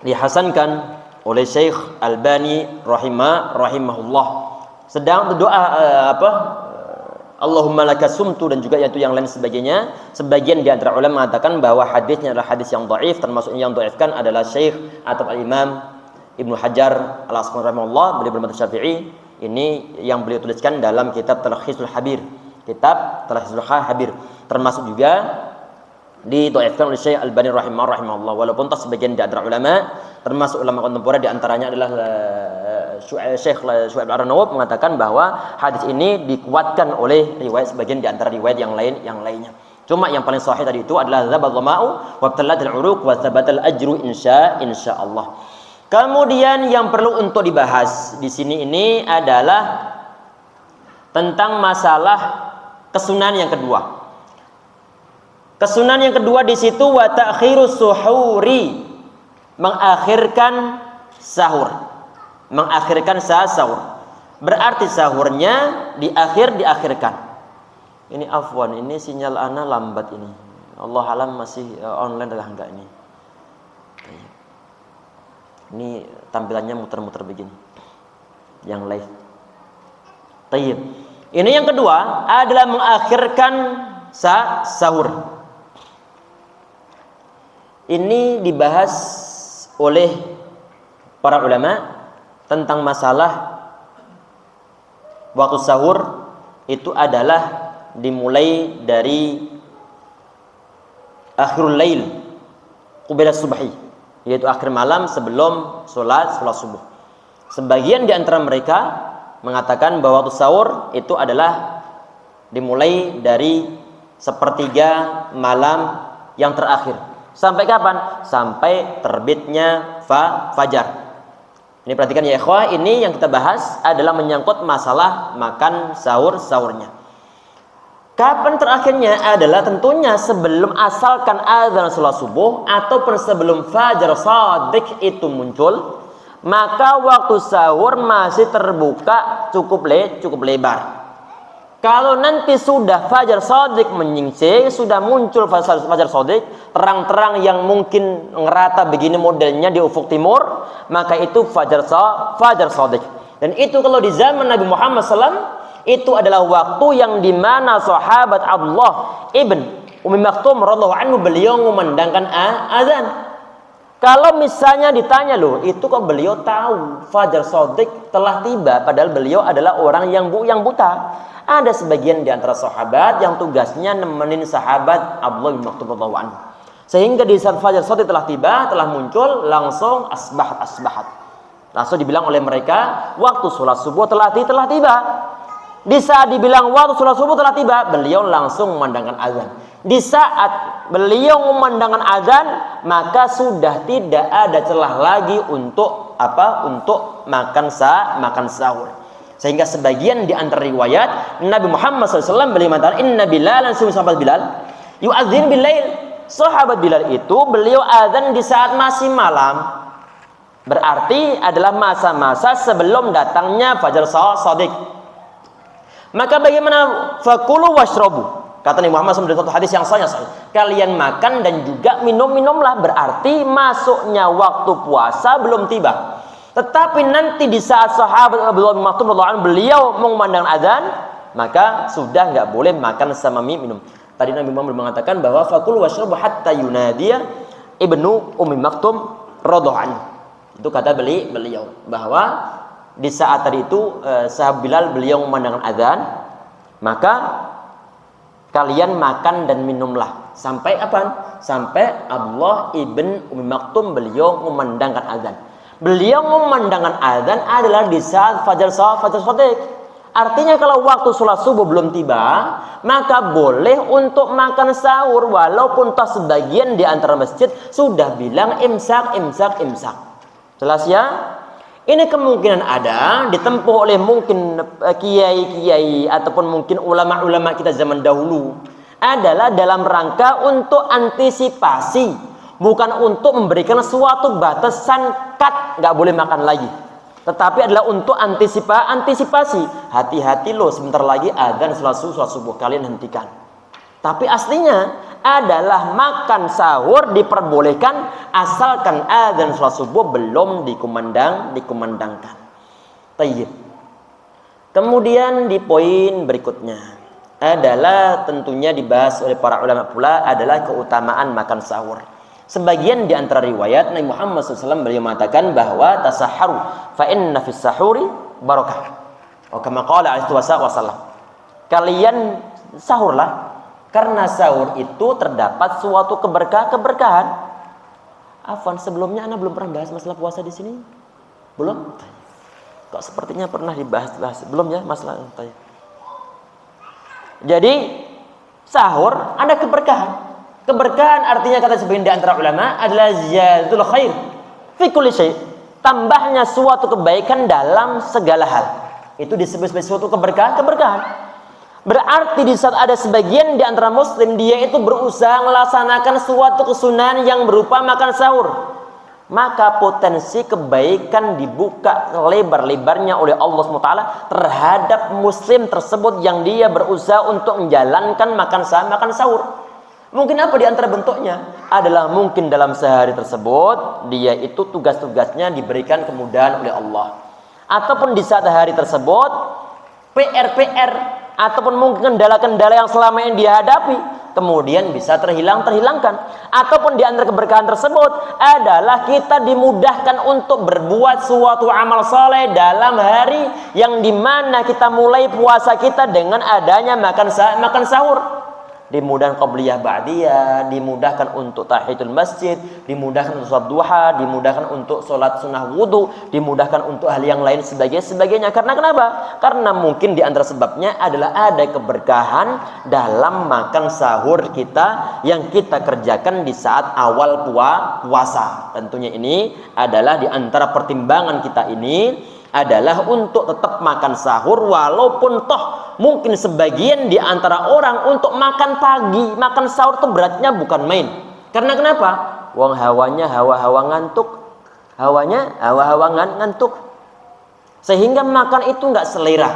dihasankan oleh Syekh Albani rahimahullah. Sedang doa Allahumma laka sumtu dan juga itu yang lain sebagainya. Sebagian di antara ulama mengatakan bahwa hadisnya adalah hadis yang dhaif, termasuk yang dhaifkan adalah Syekh atau Al-Imam Ibnu Hajar Al-Asqalani rahimahullah, beliau bermadzhab Syafi'i. Ini yang beliau tuliskan dalam kitab Talkhisul Habir. kitab Talkhis Habir, termasuk juga didhaifkan oleh Syekh Albani rahimahullah, walaupun tak sebagian di antara ulama, termasuk ulama kontemporer, di antaranya adalah Syekh Syu'aib Al-Arnaud mengatakan bahwa hadis ini dikuatkan oleh riwayat sebagian di antara riwayat yang lainnya. Cuma yang paling sahih tadi itu adalah zabal dhama'u wa btallatil uruq wa thabatal ajru insyaallah. Kemudian yang perlu untuk dibahas di sini ini adalah tentang masalah kesunahan yang kedua. Kesunahan yang kedua di situ wa ta'khirus suhuri, mengakhirkan sahur. Mengakhirkan sahur. Berarti sahurnya diakhirkan. Ini afwan, ini sinyal ana lambat ini. Allah alam masih online atau enggak ini. Ini tampilannya muter-muter begini. Yang live. Tayyib. Ini yang kedua adalah mengakhirkan sahur. Ini dibahas oleh para ulama tentang masalah waktu sahur itu adalah dimulai dari akhirul lail qabla subhi, yaitu akhir malam sebelum sholat subuh. Sebagian di antara mereka mengatakan bahwa waktu sahur itu adalah dimulai dari sepertiga malam yang terakhir. Sampai kapan? Sampai terbitnya fajar. Ini perhatikan ya ikhwah, ini yang kita bahas adalah menyangkut masalah makan sahurnya. Kapan terakhirnya adalah tentunya sebelum asalkan azan salat subuh ataupun sebelum fajar shadiq itu muncul, maka waktu sahur masih terbuka cukup lebar. Kalau nanti sudah fajar shadiq menyingsing, sudah muncul fajar shadiq, terang-terang yang mungkin ngerata begini modelnya di ufuk timur, maka itu fajar shadiq. Dan itu kalau di zaman Nabi Muhammad SAW, itu adalah waktu yang dimana sahabat Abdullah ibn Ummi Maktum radhiyallahu anhu beliau mengumandangkan azan. Kalau misalnya ditanya loh, itu kok beliau tahu fajar shadiq telah tiba, padahal beliau adalah orang yang buta. Ada sebagian di antara sahabat yang tugasnya nemenin sahabat Abdullah bin Maktum radhiyallahu anhu. Sehingga di saat fajar shadiq telah tiba, telah muncul, langsung asbahat. Langsung dibilang oleh mereka, waktu sholat subuh telah tiba. Di saat dibilang waktu sholat subuh telah tiba, beliau langsung memandangkan azan. Di saat beliau memandangkan azan, maka sudah tidak ada celah lagi untuk Untuk makan sahur. Sehingga sebagian di antara riwayat Nabi Muhammad SAW beliau mengatakan, Inna Bilalan, sahabat Bilal yu'adzin bilail. Sahabat Bilal itu beliau azan di saat masih malam. Berarti adalah masa-masa sebelum datangnya fajar shadiq. Maka bagaimana? Fakulu washrabu. Kata Nabi Muhammad SAW dalam satu hadis yang sahih, kalian makan dan juga minum-minumlah. Berarti masuknya waktu puasa belum tiba. Tetapi nanti di saat sahabat Abdullah bin Maktum radhiyallahu anhu beliau mengumandangkan azan, maka sudah enggak boleh makan sama minum. Tadi Nabi Muhammad mengatakan bahwa fakulu washrabu hatta yunadiya ibnu Ummi Maktum radhiyallahu anhu. Itu kata beliau bahwa di saat tadi itu sahabat Bilal beliau memandangkan azan, maka kalian makan dan minumlah sampai apa? Sampai Abdullah ibn Ummi Maktum beliau memandangkan azan. Beliau memandangkan azan adalah di saat fajar shadiq. Artinya kalau waktu sholat subuh belum tiba, maka boleh untuk makan sahur walaupun toh sebagian di antara masjid sudah bilang imsak. Jelas ya? Ini kemungkinan ada ditempuh oleh mungkin kiai-kiai ataupun mungkin ulama-ulama kita zaman dahulu adalah dalam rangka untuk antisipasi, bukan untuk memberikan suatu batasan cut nggak boleh makan lagi, tetapi adalah untuk antisipasi. Hati-hati loh, sebentar lagi adzan sholat subuh, kalian hentikan. Tapi aslinya adalah makan sahur diperbolehkan asalkan adzan sholat subuh belum dikumandangkan. Tayyib. Kemudian di poin berikutnya adalah tentunya dibahas oleh para ulama pula adalah keutamaan makan sahur. Sebagian di antara riwayat Nabi Muhammad SAW beliau mengatakan bahwa tasahharu fa inna fis sahuri barakah. Kama qala alaihi wasallam. Kalian sahurlah. Karena sahur itu terdapat suatu keberkahan. Afwan, sebelumnya Anda belum pernah bahas masalah puasa di sini? Belum? Kok sepertinya pernah dibahas belum ya masalah itu. Jadi sahur ada keberkahan. Keberkahan artinya kata sebagian di antara ulama adalah ziyadatul khair fi kulli syai'. Tambahnya suatu kebaikan dalam segala hal. Itu disebut sebagai suatu keberkahan. Berarti di saat ada sebagian di antara muslim dia itu berusaha melaksanakan suatu kesunahan yang berupa makan sahur, maka potensi kebaikan dibuka lebar-lebarnya oleh Allah SWT terhadap muslim tersebut yang dia berusaha untuk menjalankan makan sahur. Mungkin apa di antara bentuknya? Adalah mungkin dalam sehari tersebut dia itu tugas-tugasnya diberikan kemudahan oleh Allah, ataupun di saat hari tersebut PR ataupun mungkin kendala-kendala yang selama ini dia hadapi kemudian bisa terhilangkan, ataupun di antara keberkahan tersebut adalah kita dimudahkan untuk berbuat suatu amal saleh dalam hari yang dimana kita mulai puasa kita dengan adanya makan sahur. Dimudahkan qabliyah ba'diyah, dimudahkan untuk tahiyatul masjid, dimudahkan untuk sholat duha, dimudahkan untuk sholat sunnah wudu, dimudahkan untuk hal yang lain sebagainya. Karena kenapa? Karena mungkin di antara sebabnya adalah ada keberkahan dalam makan sahur kita yang kita kerjakan di saat awal puasa. Tentunya ini adalah di antara pertimbangan kita ini adalah untuk tetap makan sahur, walaupun toh mungkin sebagian di antara orang untuk makan pagi, makan sahur itu beratnya bukan main. Karena kenapa? Wong hawanya hawa-hawa ngantuk, ngantuk, sehingga makan itu nggak selera.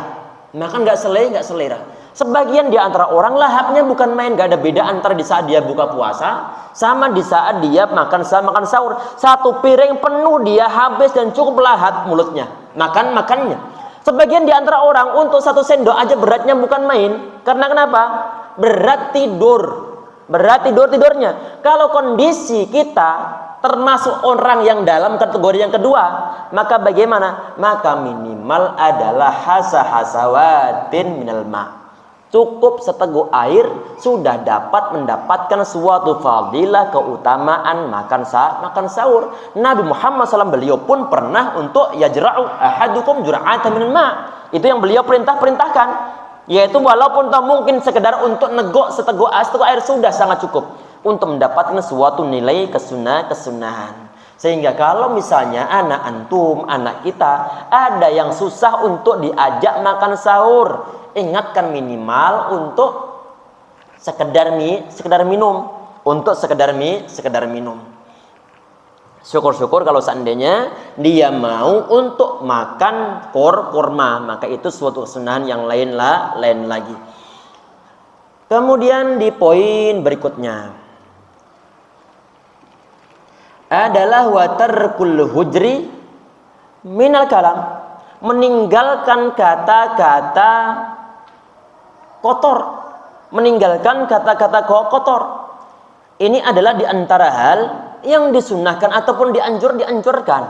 Sebagian di antara orang lahapnya bukan main, gak ada beda antara di saat dia buka puasa sama di saat dia makan sahur. Satu piring penuh dia habis dan cukup lahap mulutnya makannya. Sebagian di antara orang untuk satu sendok aja beratnya bukan main. Karena kenapa? Berat tidurnya. Kalau kondisi kita termasuk orang yang dalam kategori yang kedua, maka bagaimana? Maka minimal adalah hasawatin minal ma'. Cukup seteguk air sudah dapat mendapatkan suatu fadilah keutamaan makan sahur. Nabi Muhammad SAW beliau pun pernah untuk yajra'u ahadukum jur'atan minal ma'. Itu yang beliau perintahkan, yaitu walaupun tak mungkin sekedar untuk negok seteguk air sudah sangat cukup untuk mendapatkan suatu nilai kesunahan. Sehingga kalau misalnya anak kita ada yang susah untuk diajak makan sahur, ingatkan minimal untuk sekedar minum. Syukur-syukur kalau seandainya dia mau untuk makan kurma, maka itu suatu kesunahan yang lain lagi. Kemudian di poin berikutnya adalah watarkul hujri minal kalam, meninggalkan kata-kata kotor. Ini adalah di antara hal yang disunahkan ataupun dianjurkan.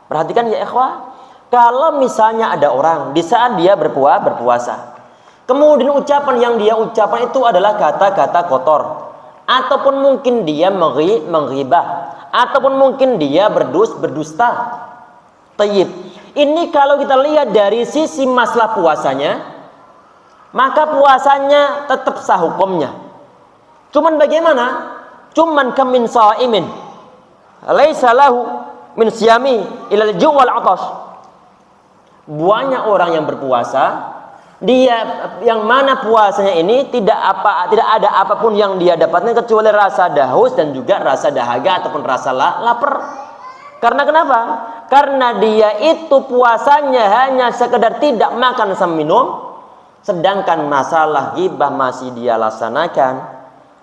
Perhatikan ya ikhwah, kalau misalnya ada orang di saat dia berpuasa, kemudian ucapan yang dia ucapkan itu adalah kata-kata kotor, ataupun mungkin dia menghibah, ataupun mungkin dia berdusta. Tayyib. Ini kalau kita lihat dari sisi masalah puasanya, maka puasanya tetap sah hukumnya. Cuman bagaimana? Cuman kamin shaimin laisa lahu min siyami ilal ju' wal 'atash. Banyak orang yang berpuasa, dia yang mana puasanya ini tidak ada apapun yang dia dapatkan kecuali rasa haus dan juga rasa dahaga ataupun rasa lapar. Karena kenapa? Karena dia itu puasanya hanya sekedar tidak makan sama minum, sedangkan masalah ghibah masih dia laksanakan.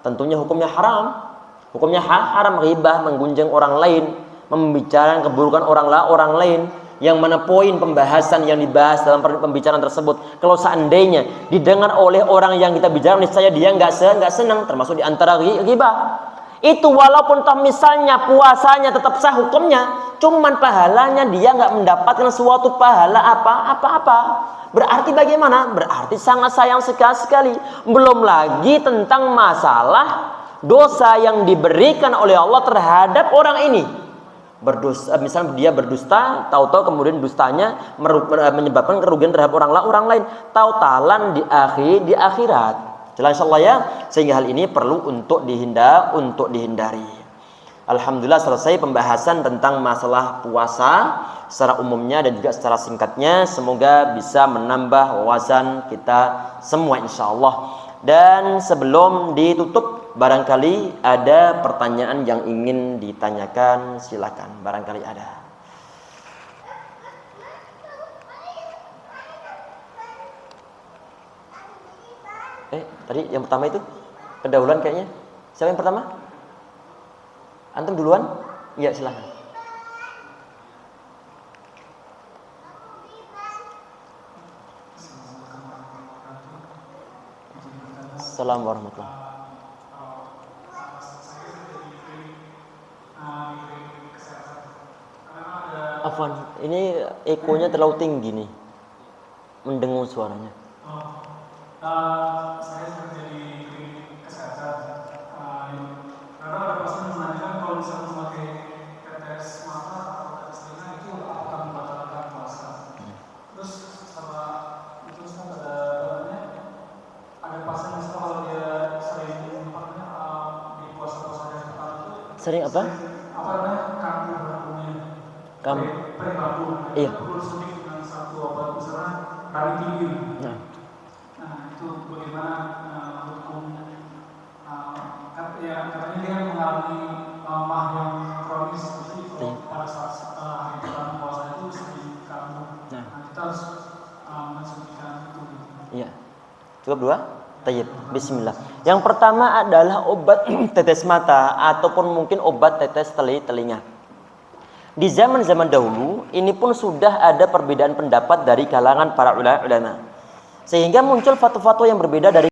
Tentunya hukumnya haram. Hukumnya haram ghibah, menggunjing orang lain, membicarakan keburukan orang lain. Yang mana poin pembahasan yang dibahas dalam pembicaraan tersebut, kalau seandainya didengar oleh orang yang kita bicara, niscaya dia nggak senang, termasuk di antara ghibah. Itu walaupun toh misalnya puasanya tetap sah hukumnya, cuman pahalanya, dia nggak mendapatkan suatu pahala apa-apa. Berarti bagaimana? Berarti sangat sayang sekali. Belum lagi tentang masalah dosa yang diberikan oleh Allah terhadap orang ini. Berdosa, misalnya dia berdusta, tahu-tahu kemudian dustanya menyebabkan kerugian terhadap orang lain, tautalan di akhirat. Jelas insyaallah ya. Sehingga hal ini perlu untuk dihindari. Alhamdulillah selesai pembahasan tentang masalah puasa secara umumnya dan juga secara singkatnya. Semoga bisa menambah wawasan kita semua insyaallah. Dan sebelum ditutup, barangkali ada pertanyaan yang ingin ditanyakan, silakan. Barangkali ada. Tadi yang pertama itu pendahuluan kayaknya. Siapa yang pertama? Antum duluan? Iya, silakan. Assalamualaikum warahmatullahi wabarakatuh. Afwan, ini ekonya terlalu tinggi nih. Mendengung suaranya. Saya kerja di klinik kesehatan. Karena ada pasien menanyakan kalau misalnya memakai tetes mata atau tetes telinga itu akan membatalkan puasa. Terus sama itu ada pasien misalnya kalau dia sering di puasa-puasa yang pertama itu sering apa? Kambuh berakunya. Kambuh. Iya. Perlu suntik dengan satu obat misalnya dari tinggi. Nah, itu bagaimana hukumnya? Katanya dia mengalami mah yang kronis, jadi pada saat hari pertama puasa itu sering kambuh. Nah, kita harus mensuntikan itu. Iya. Cukup dua? Tayyib. Bismillah. Yang pertama adalah obat tetes mata ataupun mungkin obat tetes telinga. Di zaman-zaman dahulu ini pun sudah ada perbedaan pendapat dari kalangan para ulama. Sehingga muncul fatwa-fatwa yang berbeda dari